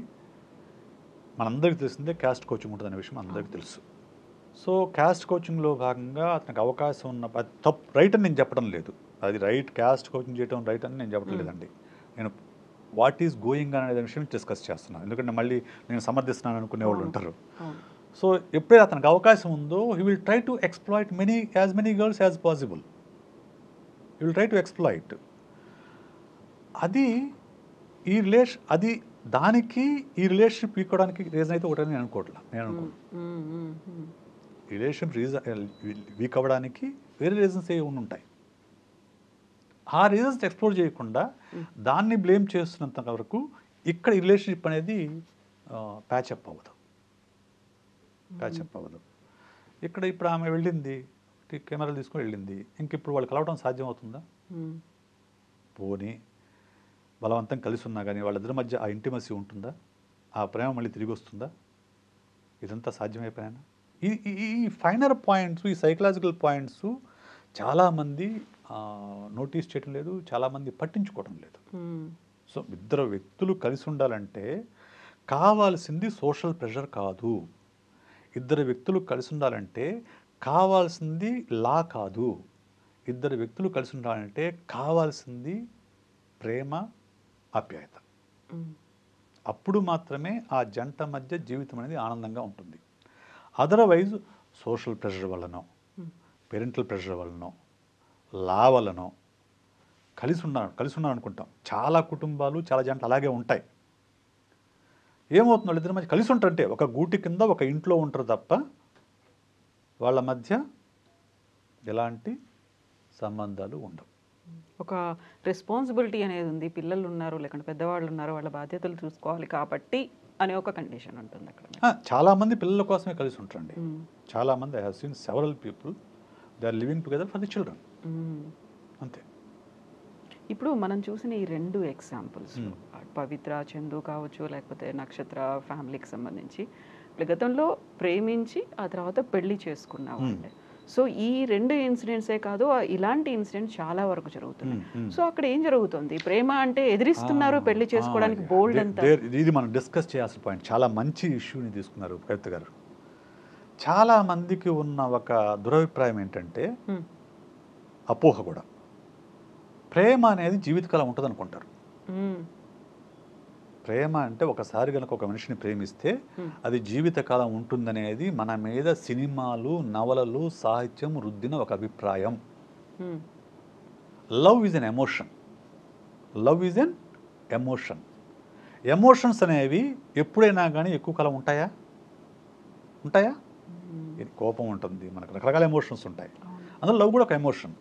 మనందరికీ తెలిసిందే క్యాస్ట్ కోచింగ్ ఉంటుంది అనే విషయం అందరికీ తెలుసు. సో క్యాస్ట్ కోచింగ్లో భాగంగా అతనికి అవకాశం ఉన్న అది తప్పు రైట్ అని నేను చెప్పడం లేదు. అది రైట్, క్యాస్ట్ కోచింగ్ చేయడం రైట్ అని నేను చెప్పడం లేదండి. నేను వాట్ ఈస్ గోయింగ్ అనే విషయం డిస్కస్ చేస్తున్నాను. ఎందుకంటే మళ్ళీ నేను సమర్థిస్తున్నాను అనుకునే వాళ్ళు ఉంటారు. సో ఎప్పుడైతే అతనికి అవకాశం ఉందో he will try to exploit as many girls as possible. He will try to exploit. అది దానికి ఈ రిలేషన్షిప్ వీక్కోవడానికి రీజన్ అయితే ఒకటని నేను అనుకోను. రిలేషన్షిప్ వీక్ అవ్వడానికి వేరే రీజన్స్ ఏ ఉంటాయి. ఆ రీజన్స్ ఎక్స్ప్లోర్ చేయకుండా దాన్ని బ్లేమ్ చేస్తున్నంత వరకు ఇక్కడ ఈ రిలేషన్షిప్ అనేది ప్యాచప్ అవ్వదు. ఇక్కడ ఇప్పుడు ఆమె వెళ్ళింది, కెమెరాలు తీసుకొని వెళ్ళింది, ఇంక ఇప్పుడు వాళ్ళు కలవడం సాధ్యం అవుతుందా? పోనీ బలవంతం కలిసి ఉన్నా కానీ వాళ్ళిద్దరి మధ్య ఆ ఇంటిమసీ ఉంటుందా? ఆ ప్రేమ మళ్ళీ తిరిగి వస్తుందా? ఇదంతా సాధ్యమైపోయినా ఈ ఫైనర్ పాయింట్స్, ఈ సైకలాజికల్ పాయింట్స్ చాలామంది నోటీస్ చేయడం లేదు, చాలామంది పట్టించుకోవడం లేదు. సో ఇద్దరు వ్యక్తులు కలిసి ఉండాలంటే కావాల్సింది సోషల్ ప్రెషర్ కాదు. ఇద్దరు వ్యక్తులు కలిసి ఉండాలంటే కావాల్సింది లా కాదు. ఇద్దరు వ్యక్తులు కలిసి ఉండాలంటే కావాల్సింది ప్రేమ, ఆప్యాయత. అప్పుడు మాత్రమే ఆ జంట మధ్య జీవితం అనేది ఆనందంగా ఉంటుంది. అదర్వైజ్ సోషల్ ప్రెషర్ వల్లనో, పేరెంటల్ ప్రెషర్ వల్లనో, లా వల్లనో కలిసి ఉన్నారు అనుకుంటాం. చాలా కుటుంబాలు, చాలా జంటలు అలాగే ఉంటాయి. ఏమవుతుంది, వాళ్ళిద్దరి మధ్య కలిసి ఉంటారంటే ఒక గూటి కింద ఒక ఇంట్లో ఉంటారు తప్ప వాళ్ళ మధ్య ఎలాంటి సంబంధాలు ఉండవు. ఒక రెస్పాన్సిబిలిటీ అనేది ఉంది. పిల్లలు ఉన్నారు, లేకుంటే పెద్దవాళ్ళు ఉన్నారు, వాళ్ళ బాధ్యతలు చూసుకోవాలి కాబట్టి అనే ఒక కండిషన్ ఉంటుంది అక్కడ. చాలామంది పిల్లల కోసమే కలిసి ఉంటారండి. చాలామంది I have seen several people they are living together for the children. అంతే. ఇప్పుడు మనం చూసిన ఈ 2 ఎగ్జాంపుల్స్, పవిత్ర, చందు కావచ్చు, లేకపోతే నక్షత్ర ఫ్యామిలీకి సంబంధించి గతంలో ప్రేమించి ఆ తర్వాత పెళ్లి చేసుకున్నామండి. సో ఈ 2 ఇన్సిడెంట్సే కాదు, ఇలాంటి ఇన్సిడెంట్స్ చాలా వరకు జరుగుతున్నాయి. సో అక్కడ ఏం జరుగుతుంది? ప్రేమ అంటే ఎదిరిస్తున్నారు పెళ్లి చేసుకోవడానికి బోల్డ్ అంతా. ఇది మనం డిస్కస్ చేయాల్సిన పాయింట్. చాలా మంచి ఇష్యూని తీసుకున్నారు కవిత గారు. చాలా మందికి ఉన్న ఒక దురభిప్రాయం ఏంటంటే, అపోహ కూడా, ప్రేమ అనేది జీవితకాలం ఉంటుంది అనుకుంటారు. ప్రేమ అంటే ఒకసారి కనుక ఒక మనిషిని ప్రేమిస్తే అది జీవితకాలం ఉంటుందనేది మన మీద సినిమాలు, నవలలు, సాహిత్యం రుద్దిన ఒక అభిప్రాయం. Love is an emotion. Emotions అనేవి ఎప్పుడైనా కానీ ఎక్కువ కాలం ఉంటాయా? కోపం ఉంటుంది, మనకు రకరకాల ఎమోషన్స్ ఉంటాయి. అందులో లవ్ కూడా ఒక ఎమోషన్.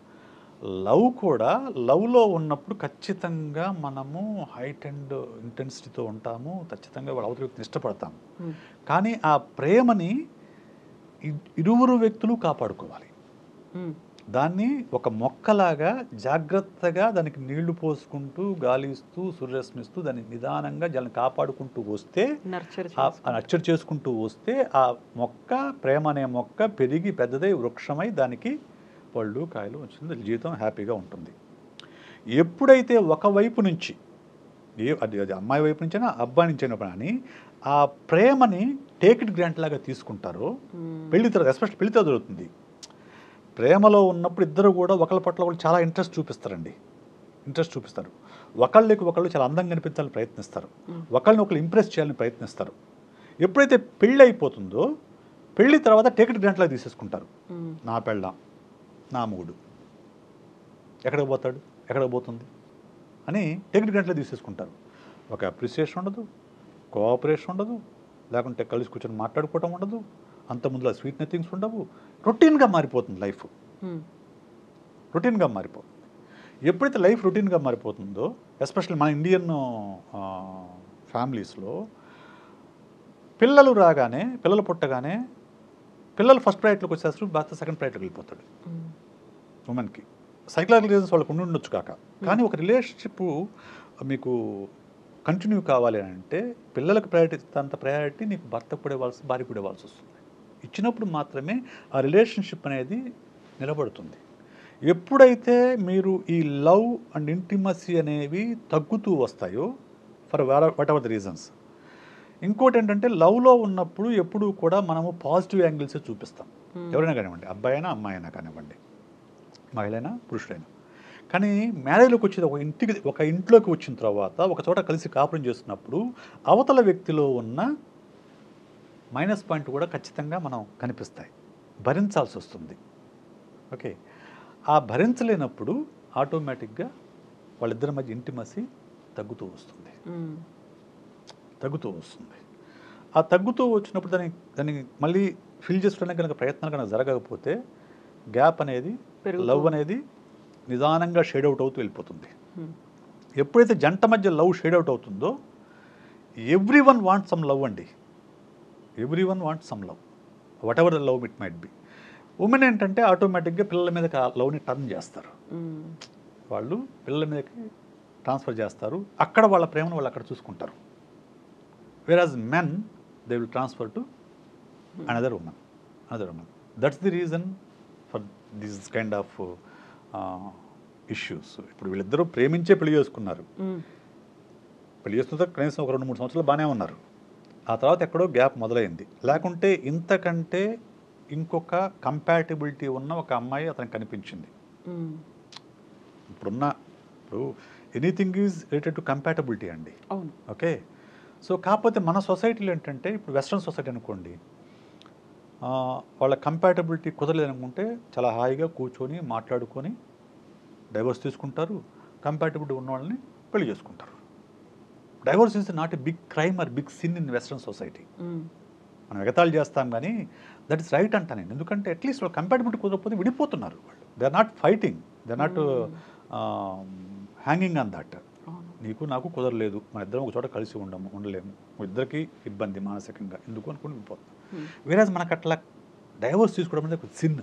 లవ్లో ఉన్నప్పుడు ఖచ్చితంగా మనము హైట్ అండ్ ఇంటెన్సిటీతో ఉంటాము, ఖచ్చితంగా వాళ్ళ అవతల వ్యక్తిని ఇష్టపడతాము. కానీ ఆ ప్రేమని ఇరువురు వ్యక్తులు కాపాడుకోవాలి. దాన్ని ఒక మొక్కలాగా జాగ్రత్తగా దానికి నీళ్లు పోసుకుంటూ, గాలిస్తూ, సూర్యరశ్మిస్తూ దాన్ని నిదానంగా దాన్ని కాపాడుకుంటూ వస్తే, నర్చర్ చేసుకుంటూ వస్తే ఆ మొక్క, ప్రేమ అనే మొక్క పెరిగి పెద్దదై వృక్షమై దానికి పళ్ళు, కాయలు వచ్చింది, జీవితం హ్యాపీగా ఉంటుంది. ఎప్పుడైతే ఒకవైపు నుంచి అది అమ్మాయి వైపు నుంచైనా అబ్బాయి నుంచైనా కానీ ఆ ప్రేమని టేక్ ఇట్ గ్రాంట్ లాగా తీసుకుంటారో, పెళ్లి తర్వాత ఎస్పెషల్ పెళ్లి తర్వాత జరుగుతుంది. ప్రేమలో ఉన్నప్పుడు ఇద్దరు కూడా ఒకళ్ళ పట్ల వాళ్ళు చాలా ఇంట్రెస్ట్ చూపిస్తారు. ఒకళ్ళకి ఒకళ్ళు చాలా అందంగా కనిపించాలని ప్రయత్నిస్తారు, ఒకళ్ళని ఒకళ్ళు ఇంప్రెస్ చేయాలని ప్రయత్నిస్తారు. ఎప్పుడైతే పెళ్ళి అయిపోతుందో, పెళ్లి తర్వాత టేక్ ఇట్ గ్రాంట్ లాగా తీసేసుకుంటారు. నా పెళ్ళాం, నా మూడు, ఎక్కడికి పోతుంది అని టేక్ ఇట్ గ్రాంట్ లాగా తీసేసుకుంటారు. ఒక అప్రిసియేషన్ ఉండదు, కోఆపరేషన్ ఉండదు, లేకుంటే కలిసి కూర్చొని మాట్లాడుకోవటం ఉండదు, అంత ముందులో స్వీట్ నథింగ్స్ ఉండవు. రొటీన్గా మారిపోతుంది లైఫ్. ఎప్పుడైతే లైఫ్ రొటీన్గా మారిపోతుందో, ఎస్పెషల్లీ మన ఇండియన్ ఫ్యామిలీస్లో పిల్లలు రాగానే, పిల్లలు పుట్టగానే పిల్లలు ఫస్ట్ ప్రయారిటీలోకి వచ్చేస్తారు, భర్త సెకండ్ ప్రయారిటీలోకి వెళ్ళిపోతాడు ఉమెన్కి. సైకలాజికల్ రీజన్స్ వాళ్ళకు ఉండి ఉండొచ్చు కాక, కానీ ఒక రిలేషన్షిప్ మీకు కంటిన్యూ కావాలి అని అంటే పిల్లలకు ప్రయారిటీ అంత ప్రయారిటీ నీకు భర్తకు కూడా ఇవ్వాల్సి, భార్యకు కూడా ఇవ్వాల్సి వస్తుంది. ఇచ్చినప్పుడు మాత్రమే ఆ రిలేషన్షిప్ అనేది నిలబడుతుంది. ఎప్పుడైతే మీరు ఈ లవ్ అండ్ ఇంటిమసీ అనేవి తగ్గుతూ వస్తాయో for what ever the reasons. ఇంకోటి ఏంటంటే లవ్లో ఉన్నప్పుడు ఎప్పుడూ కూడా మనము పాజిటివ్ యాంగిల్సే చూపిస్తాం. ఎవరైనా కానివ్వండి, అబ్బాయి అయినా అమ్మాయి అయినా కానివ్వండి, మహిళైనా పురుషుడైనా. కానీ మ్యారేజ్లోకి వచ్చేది ఒక ఇంట్లోకి వచ్చిన తర్వాత ఒక చోట కలిసి కాపురం చేస్తున్నప్పుడు అవతల వ్యక్తిలో ఉన్న మైనస్ పాయింట్ కూడా ఖచ్చితంగా మనం కనిపిస్తాయి, భరించాల్సి వస్తుంది. ఓకే, ఆ భరించలేనప్పుడు ఆటోమేటిక్గా వాళ్ళిద్దరి మధ్య ఇంటిమసీ తగ్గుతూ వస్తుంది. ఆ తగ్గుతూ వచ్చినప్పుడు దాన్ని మళ్ళీ ఫిల్ చేసుకోవడానికి కనుక ప్రయత్నాలు కనుక జరగకపోతే గ్యాప్ అనేది, లవ్ అనేది నిదానంగా షేడ్ అవుట్ అవుతూ వెళ్ళిపోతుంది. ఎప్పుడైతే జంట మధ్య లవ్ షేడ్ అవుట్ అవుతుందో every one want some love అండి. Every one want some love, what ever the love it might be. Women ఏంటంటే ఆటోమేటిక్గా పిల్లల మీదకి ఆ లవ్ని టర్న్ చేస్తారు. వాళ్ళు పిల్లల మీదకి ట్రాన్స్ఫర్ చేస్తారు, అక్కడ వాళ్ళ ప్రేమను వాళ్ళు అక్కడ చూసుకుంటారు. whereas men they will transfer to another woman. That's the reason for this kind of issues. ఇప్పుడు వీళ్ళిద్దరూ ప్రేమించే పెళ్లి చేసుకున్నారు, పెళ్లి చేసుకున్న కనీసం ఒక 2-3 సంవత్సరాలు బాగానే ఉన్నారు, ఆ తర్వాత ఎక్కడో గ్యాప్ మొదలైంది. లేకుంటే ఇంతకంటే ఇంకొక కంపాటిబిలిటీ ఉన్న ఒక అమ్మాయి అతనికి కనిపించింది. ఇప్పుడు anything is related to compatibility అండి. ఓకే, సో కాకపోతే మన సొసైటీలో ఏంటంటే ఇప్పుడు వెస్ట్రన్ సొసైటీ అనుకోండి, వాళ్ళ కంపాటబిలిటీ కుదరలేదు అనుకుంటే చాలా హాయిగా కూర్చొని మాట్లాడుకొని డైవర్స్ తీసుకుంటారు, కంపాటబిలిటీ ఉన్న వాళ్ళని పెళ్లి చేసుకుంటారు. Divorce is not a big crime or big sin in western society. మనం ఎగతాళి చేస్తాం కానీ దట్ ఇస్ రైట్ అంట నేను. ఎందుకంటే అట్లీస్ట్ వాళ్ళు కంపాటబిలిటీ కుదరకపోతే విడిపోతున్నారు. వాళ్ళు they are not fighting, they are not hanging on that. నీకు నాకు కుదరలేదు, మన ఇద్దరం ఒక చోట కలిసి ఉండలేము, ఇద్దరికి ఇబ్బంది మానసికంగా ఎందుకు అనుకుని విడిపోతాం. వేరేజ్ మనకు అట్లా డైవర్స్ తీసుకోవడం అనేది ఒక సిన్.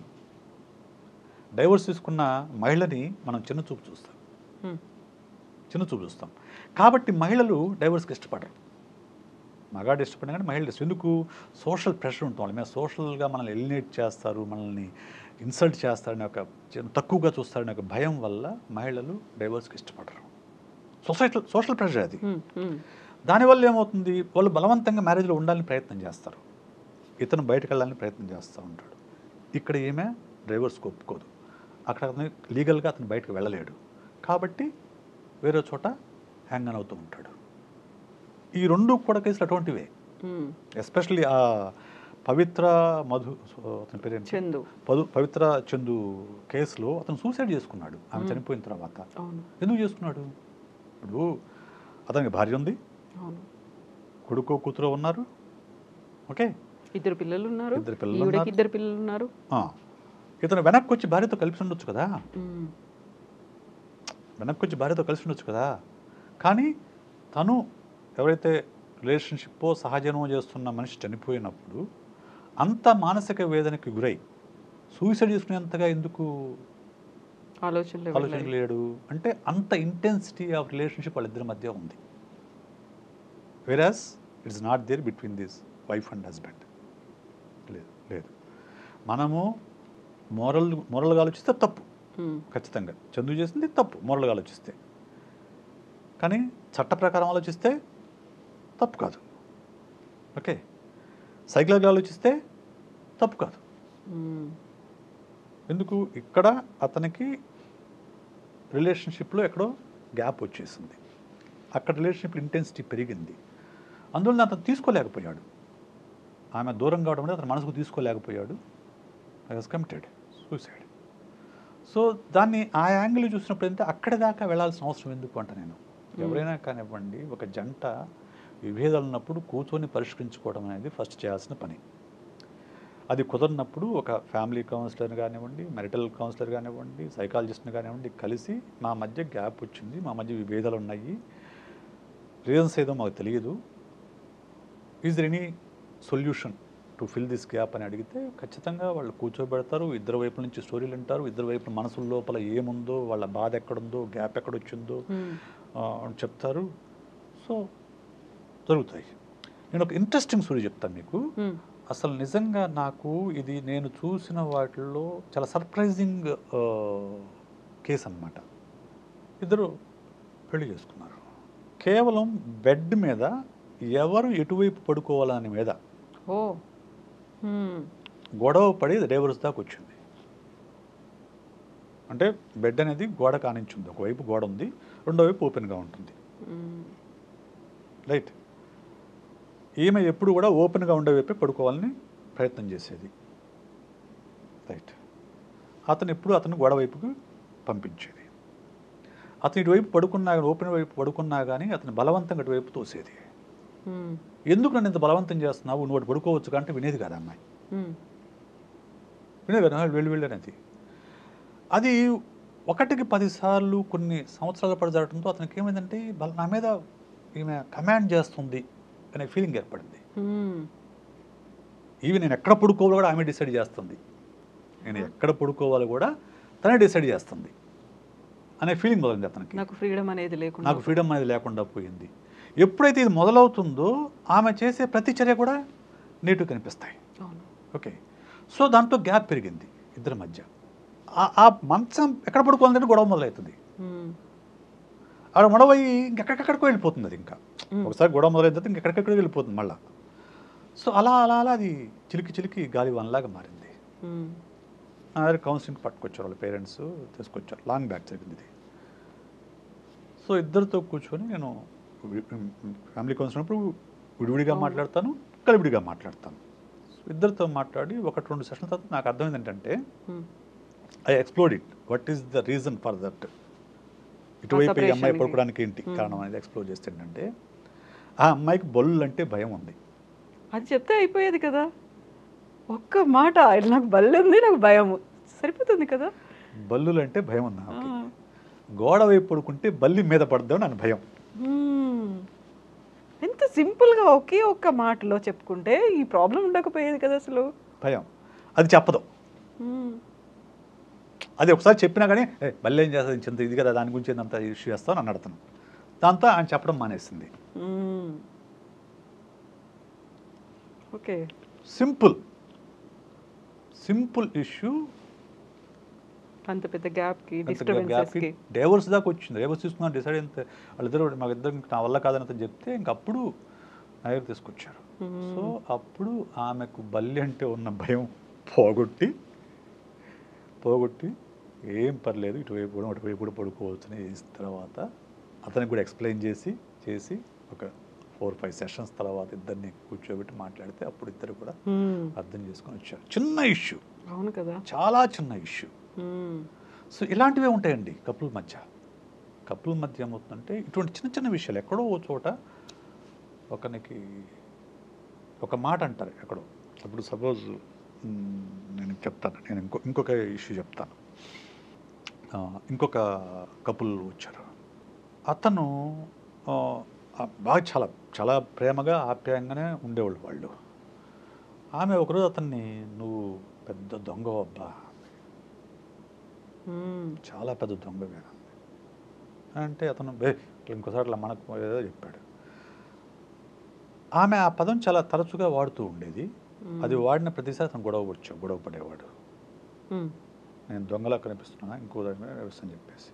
డైవర్స్ తీసుకున్న మహిళని మనం చిన్న చూపు చూస్తాం. కాబట్టి మహిళలు డైవర్స్కి ఇష్టపడరు, మగాడు ఇష్టపడినా కానీ మహిళలు ఎందుకు? సోషల్ ప్రెషర్ ఉంటుంది వాళ్ళ మీద, సోషల్గా మనల్ని ఎలిమినేట్ చేస్తారు, మనల్ని ఇన్సల్ట్ చేస్తారని ఒక తక్కువగా చూస్తారని ఒక భయం వల్ల మహిళలు డైవర్స్కి ఇష్టపడరు. సోషల్ ప్రెషర్ అది. దానివల్ల ఏమవుతుంది, వాళ్ళు బలవంతంగా మ్యారేజ్లో ఉండాలని ప్రయత్నం చేస్తారు, ఇతను బయటకు వెళ్ళాలని ప్రయత్నం చేస్తూ ఉంటాడు. ఇక్కడ ఏమే డైవర్స్కి ఒప్పుకోదు, అక్కడ అతను లీగల్గా అతను బయటకు వెళ్ళలేడు, కాబట్టి వేరే చోట హ్యాంగ్ ఆన్ అవుతూ ఉంటాడు. ఈ రెండు కూడా కేసులు అటువంటివే. ఎస్పెషల్లీ ఆ పవిత్ర అతని పేరు చందు, పవిత్ర చందు కేసులో అతను సూసైడ్ చేసుకున్నాడు ఆమె చనిపోయిన తర్వాత. ఎందుకు చేసుకున్నాడు? ఇప్పుడు అతనికి భార్య ఉంది, కొడుకు కూతురు ఉన్నారు, ఓకే, ఇద్దరు పిల్లలు ఉన్నారు. ఇతను వెనక్కి వచ్చి భార్యతో కలిసి ఉండొచ్చు కదా, కానీ తను ఎవరైతే రిలేషన్షిప్ సహజీవనం చేస్తున్న మనిషి చనిపోయినప్పుడు అంత మానసిక వేదనకి గురై సూసైడ్ చేసుకునేంతగా ఎందుకు ఆలోచన లేడు అంటే అంత ఇంటెన్సిటీ ఆఫ్ రిలేషన్షిప్ వాళ్ళిద్దరి మధ్య ఉంది. Whereas it's not there between this wife and husband. లేదు మనము మోరల్గా ఆలోచిస్తే తప్పు, ఖచ్చితంగా చందు చేసింది తప్పు మోరల్గా ఆలోచిస్తే, కానీ చట్ట ప్రకారం ఆలోచిస్తే తప్పు కాదు. ఓకే, సైకలాజికల్గా ఆలోచిస్తే తప్పు కాదు. ఎందుకు? ఇక్కడ అతనికి రిలేషన్షిప్లో ఎక్కడో గ్యాప్ వచ్చేసింది, అక్కడ రిలేషన్షిప్ ఇంటెన్సిటీ పెరిగింది, అందువల్ల అతను తీసుకోలేకపోయాడు, ఆమె దూరం కావడం అనేది అతని మనసుకు తీసుకోలేకపోయాడు, I was committed suicide. So దాన్ని ఆ యాంగిల్ చూసినప్పుడు అంటే అక్కడి దాకా వెళ్ళాల్సిన అవసరం ఎందుకు అంట నేను. ఎవరైనా కానివ్వండి, ఒక జంట విభేదాలు ఉన్నప్పుడు కూర్చొని పరిష్కరించుకోవడం అనేది ఫస్ట్ చేయాల్సిన పని. అది కుదరినప్పుడు ఒక ఫ్యామిలీ కౌన్సిలర్ కానివ్వండి, మెరిటల్ కౌన్సిలర్ కానివ్వండి, సైకాలజిస్ట్ని కానివ్వండి కలిసి మా మధ్య గ్యాప్ వచ్చింది, మా మధ్య విభేదాలు ఉన్నాయి, రీజన్స్ ఏదో మాకు తెలియదు, is there any solution to fill this gap అని అడిగితే ఖచ్చితంగా వాళ్ళు కూర్చోబెడతారు, ఇద్దరు వైపుల నుంచి స్టోరీలు వింటారు, ఇద్దరు వైపుల మనసుల లోపల ఏముందో, వాళ్ళ బాధ ఎక్కడుందో, గ్యాప్ ఎక్కడొచ్చిందో అని చెప్తారు. సో జరుగుతాయి. నేను ఒక ఇంట్రెస్టింగ్ స్టోరీ చెప్తాను మీకు. అసలు నిజంగా నాకు ఇది నేను చూసిన వాటిల్లో చాలా సర్ప్రైజింగ్ కేసు అన్నమాట. ఇద్దరు పెళ్లి చేసుకున్నారు. కేవలం బెడ్ మీద ఎవరు ఎటువైపు పడుకోవాలని మీద గొడవ పడి డైవర్స్ దాకా వచ్చింది. అంటే బెడ్ అనేది గోడ కానించింది, ఒకవైపు గోడ ఉంది, రెండో వైపు ఓపెన్గా ఉంటుంది. రైట్. ఈమె ఎప్పుడు కూడా ఓపెన్గా ఉండే వైపే పడుకోవాలని ప్రయత్నం చేసేది. రైట్. అతను ఎప్పుడు అతను గోడ వైపుకు పంపించేది. అతను ఇటువైపు పడుకున్నా కానీ, ఓపెన్ వైపు పడుకున్నా కానీ అతను బలవంతంగా అటువైపు తోసేది. ఎందుకు నన్ను ఇంత బలవంతం చేస్తున్నావు, నువ్వు అటు పడుకోవచ్చు కంటే వినేది కాదు అమ్మాయి. వినేది కదా, వెళ్ళనేది. అది 1కి 10 సార్లు కొన్ని సంవత్సరాల పాటు జరగడంతో అతనికి ఏమైందంటే నా మీద ఈమె కమాండ్ చేస్తుంది అనే ఫీలింగ్ ఏర్పడింది. ఈవెన్ నేను ఎక్కడ పడుకోవాలో కూడా ఆమె డిసైడ్ చేస్తుంది, నేను ఎక్కడ పడుకోవాలో కూడా తనే డిసైడ్ చేస్తుంది అనే ఫీలింగ్ మొదలైంది అతనికి. నాకు ఫ్రీడమ్ అనేది లేకుండా పోయింది. ఎప్పుడైతే ఇది మొదలవుతుందో ఆమె చేసే ప్రతి చర్య కూడా నీట్గా కనిపిస్తాయి. ఓకే. సో దాంతో గ్యాప్ పెరిగింది ఇద్దరి మధ్య. ఆ మంచం ఎక్కడ పడుకోవాలంటే గొడవ మొదలవుతుంది. ఆడ గొడవ ఇంకెక్కడికక్కడికో వెళ్ళిపోతుంది. అది ఇంకా ఒకసారి గొడవ మొదలైన తర్వాత ఇంకెక్కడికక్కడికి వెళ్ళిపోతుంది మళ్ళీ. సో అలా అలా అలా అది చిలికి చిలికి గాలి వనలాగా మారింది. నా దగ్గర కౌన్సిలింగ్ పట్టుకొచ్చారు, వాళ్ళ పేరెంట్స్ తీసుకొచ్చారు. లాంగ్ బ్యాక్ జరిగింది ఇది. సో ఇద్దరితో కూర్చొని నేను ఫ్యామిలీ కౌన్సిలింగ్ అప్పుడు విడివిడిగా మాట్లాడతాను, కలివిడిగా మాట్లాడతాను. ఇద్దరితో మాట్లాడి 1-2 సెషన్ల తర్వాత నాకు అర్థమైంది ఏంటంటే I explored it. What is the reason for that? ఇటువైపు ఈ అమ్మాయి పడుకోవడానికి ఏంటి కారణం అనేది ఎక్స్ప్లోర్ చేస్తే ఏంటంటే ఆ అమ్మాయికి బల్లు అంటే భయం ఉంది. అది చెప్తే అయిపోయేది కదా, ఒక్క మాట, నాకు బల్లు ఉంది, నాకు భయం, సరిపోతుంది కదా. బల్లులు అంటే భయం ఉంది. గోడ వైపు పడుకుంటే బల్లి మీద పడదాం అని భయం. ఎంత సింపుల్గా ఒకే ఒక్క మాటలో చెప్పుకుంటే ఈ ప్రాబ్లం ఉండకపోయేది కదా అసలు. భయం అది చెప్పదు. అది ఒకసారి చెప్పినా కానీ బల్లి ఏం చేస్తుంది, చింత ఇది కదా, దాని గురించి అంత ఇష్యూ చేస్తాను అని అడుగుతాను. దాంతో ఆయన చెప్పడం మానేసింది. ఓకే. సింపుల్ ఇష్యూ అంత పెద్ద గ్యాప్కి డైవర్స్ దాకా వచ్చింది. డైవర్స్ తీసుకున్నాను డిసైడ్ అయితే వాళ్ళిద్దరు మాకిద్దరు నా వల్ల కాదని చెప్తే ఇంకప్పుడు నా దగ్గర తీసుకొచ్చారు. సో అప్పుడు ఆమెకు బల్లి అంటే ఉన్న భయం పోగొట్టి ఏం పర్లేదు, ఇటువైపు కూడా అటువైపు కూడా పడుకోవచ్చు అని చేసిన తర్వాత అతనికి కూడా ఎక్స్ప్లెయిన్ చేసి ఒక 4-5 సెషన్స్ తర్వాత ఇద్దరిని కూర్చోబెట్టి మాట్లాడితే అప్పుడు ఇద్దరు కూడా అర్థం చేసుకొని వచ్చారు. చిన్న ఇష్యూ, అవును కదా, చాలా చిన్న ఇష్యూ. సో ఇలాంటివే ఉంటాయండి కపుల్ మధ్య ఏమవుతుందంటే ఇటువంటి చిన్న చిన్న విషయాలు ఎక్కడో ఓ చోట ఒకనికి ఒక మాట అంటారు ఎక్కడో. ఇప్పుడు సపోజ్ నేను చెప్తాను, నేను ఇంకొక ఇష్యూ చెప్తాను. ఇంకొక కపుల్ వచ్చారు. అతను బాగా చాలా చాలా ప్రేమగా ఆప్యాయంగానే ఉండేవాళ్ళు వాళ్ళు. ఆమె ఒకరోజు అతన్ని నువ్వు పెద్ద దొంగ అబ్బా, చాలా పెద్ద దొంగ అంటే అతను ఇంకోసారి మనకు ఏదో చెప్పాడు. ఆమె ఆ పదం చాలా తరచుగా వాడుతూ ఉండేది. అది వాడిన ప్రతిసారి అతను గొడవ పడేవాడు. నేను దొంగలా కనిపిస్తున్నానా ఇంకో దగ్గర అని చెప్పేసి.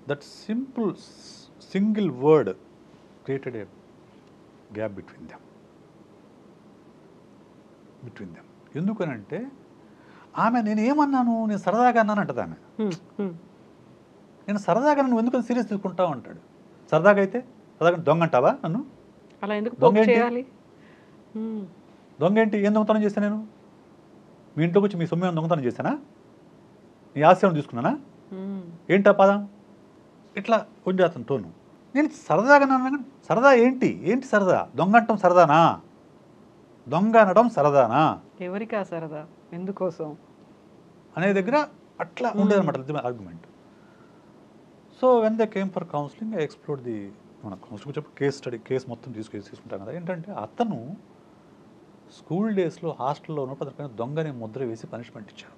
That single word created a gap between them. ఎందుకనంటే ఆమె నేను ఏమన్నాను, నేను సరదాగా అన్నాను అంటది ఆమె. నేను సరదాగా నువ్వు ఎందుకు సీరియస్ తీసుకుంటావు అంటాడు. సరదాగా అయితే దొంగ అంటావా నన్ను? అలా ఎందుకు దొంగ ఏంటి? ఏం దొంగతనం చేశాను నేను? మీ ఇంట్లోకి వచ్చి మీ సొమ్ము దొంగతనం చేశానా? నీ ఆశయం తీసుకున్నానా? ఏంటా పదం? ఇట్లా కొంచెం అతను టోను. నేను సరదాగా అన్నాను. సరదా ఏంటి సరదా? దొంగ అంటాం సరదానా? దొంగ అనడం సరదానా? ఎవరికా సరదా, ఎందుకోసం అనే దగ్గర అట్లా ఉండేదన్నమాట argument. So when they came for counselling I explored మన కౌన్సిలింగ్ చెప్పి కేస్ మొత్తం తీసుకుంటాం కదా. ఏంటంటే అతను స్కూల్ డేస్లో హాస్టల్లో ఉన్నప్పుడు అతనిపైన దొంగని ముద్ర వేసి పనిష్మెంట్ ఇచ్చారు.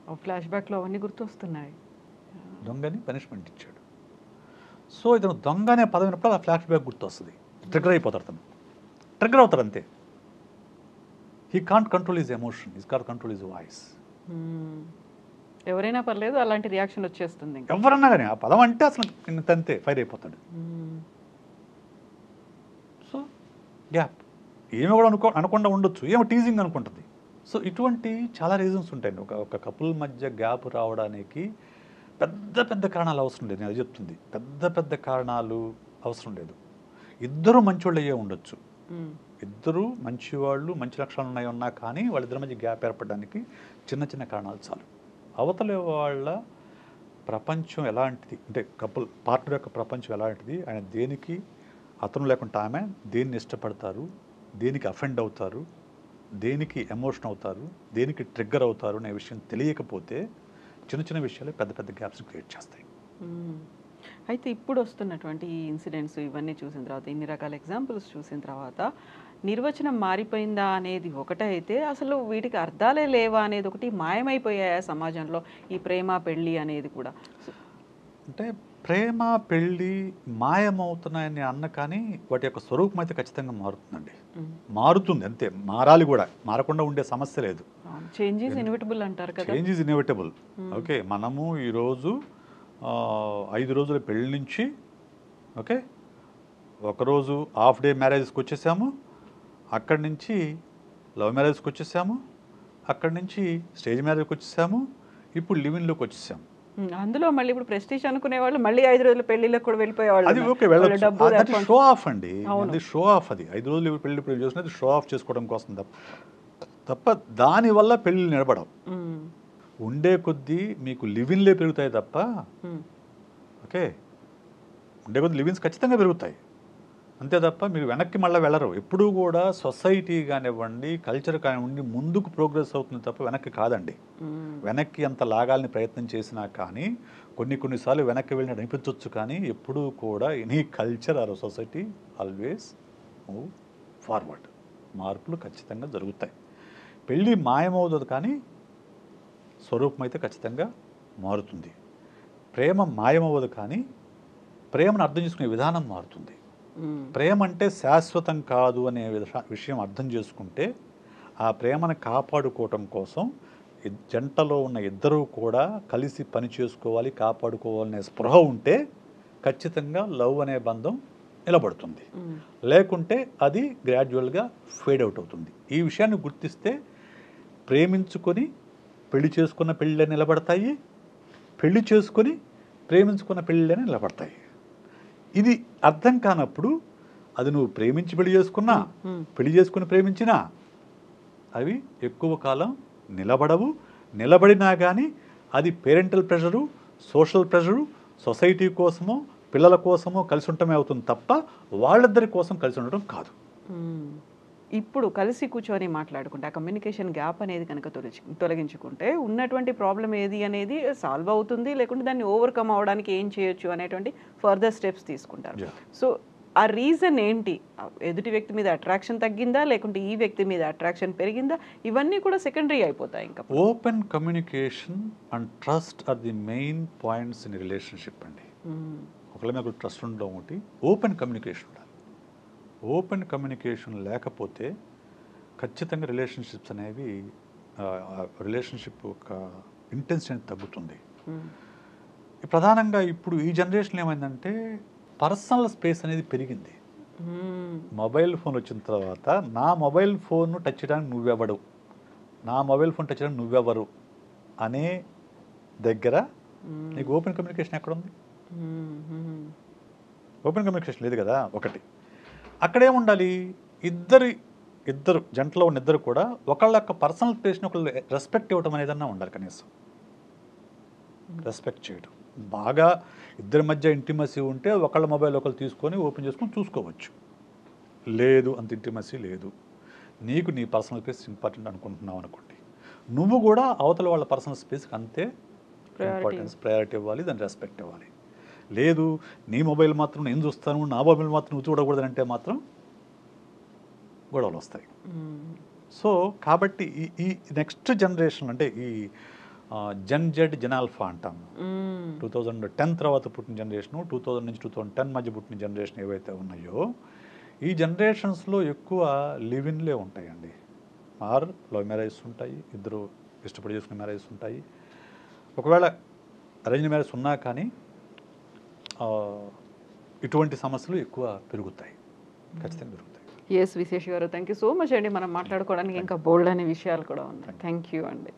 ఓ ఫ్లాష్ బ్యాక్లో అవన్నీ గుర్తొస్తున్నాయి. దొంగని పనిష్మెంట్ ఇచ్చాడు. సో ఇతను దొంగ అనే పదం విన్నప్పుడు ఆ ఫ్లాష్ బ్యాక్ గుర్తొస్తుంది. ట్రిగర్ అయిపోతాడు అతను. ట్రిగర్ అవుతాడు అంతే. He can't control his emotion, his can't control his voice. ఎవరైనా పర్లేదు అలాంటి రియాక్షన్ వచ్చేస్తుంది ఇంకా. ఎవరన్నా కానీ ఆ పదం అంటే అసలు అంతే ఫైర్ అయిపోతాడు. సో గ్యాప్ ఏమో కూడా అనకుండా ఉండొచ్చు, ఏమో టీజింగ్ అనుకుంటుంది. సో ఇటువంటి చాలా రీజన్స్ ఉంటాయండి. ఒక కపుల్ మధ్య గ్యాప్ రావడానికి పెద్ద పెద్ద కారణాలు అవసరం లేదు. నేను అది చెప్తుంది, పెద్ద పెద్ద కారణాలు అవసరం లేదు. ఇద్దరు మంచివాళ్ళు అయ్యే ఉండొచ్చు, ఇద్దరు మంచివాళ్ళు మంచి లక్షణాలు ఉన్నా కానీ వాళ్ళిద్దరి మధ్య గ్యాప్ ఏర్పడడానికి చిన్న చిన్న కారణాలు చాలు. అవతల వాళ్ళ ప్రపంచం ఎలాంటిది అంటే పార్ట్నర్ యొక్క ప్రపంచం ఎలాంటిది, ఆయన దేనికి, అతను లేకుండా ఆమె దేన్ని ఇష్టపడతారు, దేనికి అఫెండ్ అవుతారు, దేనికి ఎమోషన్ అవుతారు, దేనికి ట్రిగ్గర్ అవుతారు అనే విషయం తెలియకపోతే చిన్న చిన్న విషయాలు పెద్ద పెద్ద గ్యాప్స్ క్రియేట్ చేస్తాయి. అయితే ఇప్పుడు వస్తున్నటువంటి ఈ ఇన్సిడెంట్స్ ఇవన్నీ చూసిన తర్వాత, ఇన్ని రకాల ఎగ్జాంపుల్స్ చూసిన తర్వాత నిర్వచనం మారిపోయిందా అనేది ఒకటైతే అసలు వీటికి అర్థాలే లేవా అనేది ఒకటి, మాయమైపోయాయా సమాజంలో ఈ ప్రేమ పెళ్ళి అనేది కూడా? అంటే ప్రేమ పెళ్ళి మాయమవుతున్నాయని అన్న కానీ వాటి యొక్క స్వరూపం అయితే ఖచ్చితంగా మారుతుందండి. మారుతుంది అంతే, మారాలి కూడా, మారకుండా ఉండే సమస్య లేదు. చేంజ్ ఈజ్ ఇన్విటబుల్ అంటారు కదా. Change is inevitable. ఓకే, మనము ఈరోజు 5 రోజుల పెళ్ళి నుంచి ఓకే ఒకరోజు హాఫ్ డే మ్యారేజ్కి వచ్చేసాము, అక్కడి నుంచి లవ్ మ్యారేజ్కి వచ్చేసాము, అక్కడి నుంచి స్టేజ్ మ్యారేజ్కి వచ్చేసాము, ఇప్పుడు లివింగ్లోకి వచ్చేసాము. అందులో మళ్ళీ ఇప్పుడు ప్రెస్టీజ్ అనుకునే వాళ్ళు మళ్ళీ 5 రోజుల పెళ్లిలకు కూడా వెళ్ళిపోయేవాళ్ళు. అది ఓకే, వెళ్ళచ్చు, షో ఆఫ్ అండి, అది షో ఆఫ్. అది 5 రోజులు పెళ్లి చేసినది షో ఆఫ్ చేసుకోవడం కోసం తప్ప దానివల్ల పెళ్ళి నిలబడవు. ఉండే కొద్దీ మీకు లివిన్లే పెరుగుతాయి తప్ప, ఓకే, ఉండే కొద్దీ లివిన్స్ ఖచ్చితంగా పెరుగుతాయి అంతే తప్ప మీరు వెనక్కి మళ్ళీ వెళ్ళరు. ఎప్పుడూ కూడా సొసైటీ కానివ్వండి, కల్చర్ కానివ్వండి ముందుకు ప్రోగ్రెస్ అవుతుంది తప్ప వెనక్కి కాదండి. వెనక్కి అంత లాగాలని ప్రయత్నం చేసినా కానీ కొన్నిసార్లు వెనక్కి వెళ్ళిన అనిపించవచ్చు, కానీ ఎప్పుడూ కూడా any culture or society always move forward. మార్పులు ఖచ్చితంగా జరుగుతాయి. పెళ్ళి మాయమవుతుంది కానీ స్వరూపం అయితే ఖచ్చితంగా మారుతుంది. ప్రేమ మాయమవ్వదు కానీ ప్రేమను అర్థం చేసుకునే విధానం మారుతుంది. ప్రేమ అంటే శాశ్వతం కాదు అనే విషయం అర్థం చేసుకుంటే ఆ ప్రేమను కాపాడుకోవటం కోసం జంటలో ఉన్న ఇద్దరూ కూడా కలిసి పని చేసుకోవాలి, కాపాడుకోవాలనే స్పృహ ఉంటే ఖచ్చితంగా లవ్ అనే బంధం నిలబడుతుంది. లేకుంటే అది గ్రాడ్యువల్గా ఫేడ్ అవుట్ అవుతుంది. ఈ విషయాన్ని గుర్తిస్తే ప్రేమించుకొని పెళ్లి చేసుకున్న పెళ్ళిళ్ళే నిలబడతాయి, పెళ్లి చేసుకొని ప్రేమించుకున్న పెళ్ళిళ్ళే నిలబడతాయి. ఇది అర్థం కానప్పుడు అది నువ్వు ప్రేమించి పెళ్లి చేసుకున్నా, పెళ్లి చేసుకుని ప్రేమించినా అవి ఎక్కువ కాలం నిలబడవు. నిలబడినా కానీ అది parental pressure, social pressure, society కోసమో పిల్లల కోసమో కలిసి ఉండటమే అవుతుంది తప్ప వాళ్ళిద్దరి కోసం కలిసి ఉండటం కాదు. ఇప్పుడు కలిసి కూర్చొని మాట్లాడుకుంటే ఆ కమ్యూనికేషన్ గ్యాప్ అనేది కనుక తొలగించుకుంటే ఉన్నటువంటి ప్రాబ్లం ఏది అనేది సాల్వ్ అవుతుంది, లేకుంటే దాన్ని ఓవర్కమ్ అవ్వడానికి ఏం చేయొచ్చు అనేటువంటి ఫర్దర్ స్టెప్స్ తీసుకుంటారు. సో ఆ రీజన్ ఏంటి? ఎదుటి వ్యక్తి మీద అట్రాక్షన్ తగ్గిందా, లేకుంటే ఈ వ్యక్తి మీద అట్రాక్షన్ పెరిగిందా? ఇవన్నీ కూడా సెకండరీ అయిపోతాయి. ఇంకా open communication and trust are the main points in relationship అండి. ఒకళ్ళ మీద ట్రస్ట్ ఉండడం ఒకటి, ఓపెన్ కమ్యూనికేషన్ ఉండాలి. ఓపెన్ కమ్యూనికేషన్ లేకపోతే ఖచ్చితంగా రిలేషన్షిప్స్ అనేవి రిలేషన్షిప్ యొక్క ఇంటెన్సిటీ అనేది తగ్గుతుంది. ప్రధానంగా ఇప్పుడు ఈ జనరేషన్ ఏమైందంటే పర్సనల్ స్పేస్ అనేది పెరిగింది. మొబైల్ ఫోన్ వచ్చిన తర్వాత నా మొబైల్ ఫోన్ టచ్ చేయడానికి నువ్వెవడు, నా మొబైల్ ఫోన్ టచ్ చేయడానికి నువ్వెవరు అనే దగ్గర నీకు ఓపెన్ కమ్యూనికేషన్ ఎక్కడ ఉంది? ఓపెన్ కమ్యూనికేషన్ లేదు కదా. ఒకటి అక్కడేముండాలి, ఇద్దరు జంటలో ఉన్న ఇద్దరు కూడా ఒకళ్ళ యొక్క పర్సనల్ స్పేస్ని ఒకళ్ళు రెస్పెక్ట్ ఇవ్వడం అనేదన్నా ఉండాలి. కనీసం రెస్పెక్ట్ చేయడం, బాగా ఇద్దరి మధ్య ఇంటిమసీ ఉంటే ఒకళ్ళ మొబైల్ ఒకళ్ళు తీసుకొని ఓపెన్ చేసుకొని చూసుకోవచ్చు. లేదు, అంత ఇంటిమసీ లేదు, నీకు నీ పర్సనల్ స్పేస్ ఇంపార్టెంట్ అనుకుంటున్నావు అనుకోండి, నువ్వు కూడా అవతల వాళ్ళ పర్సనల్ స్పేస్కి అంతే ఇంపార్టెన్స్, ప్రయారిటీ ఇవ్వాలి, దాన్ని రెస్పెక్ట్ ఇవ్వాలి. లేదు, నీ మొబైల్ మాత్రం నేను చూస్తాను, నా మొబైల్ మాత్రం నువ్వు చూడకూడదని అంటే మాత్రం గొడవలు వస్తాయి. సో కాబట్టి ఈ నెక్స్ట్ జనరేషన్ అంటే ఈ జెన్ జెడ్ జెన్ ఆల్ఫా అంటాము, 2010 తర్వాత పుట్టిన జనరేషను, 2000 నుంచి 2010 మధ్య పుట్టిన జనరేషన్ ఏవైతే ఉన్నాయో ఈ జనరేషన్స్లో ఎక్కువ లివ్ ఇన్లే ఉంటాయండి. ఆర్ లవ్ మ్యారేజెస్ ఉంటాయి, ఇద్దరు ఇష్టపడి చేసుకునే మ్యారేజెస్ ఉంటాయి. ఒకవేళ అరేంజ్ మ్యారేజ్ ఉన్నా కానీ ఇటువంటి సమస్యలు ఎక్కువ పెరుగుతాయి, ఖచ్చితంగా పెరుగుతాయి. ఎస్ విశేష్ గారు, థ్యాంక్ యూ సో మచ్ అండి. మనం మాట్లాడుకోవడానికి ఇంకా బోల్డ్ అనే విషయాలు కూడా ఉన్నాయి. థ్యాంక్ యూ అండి.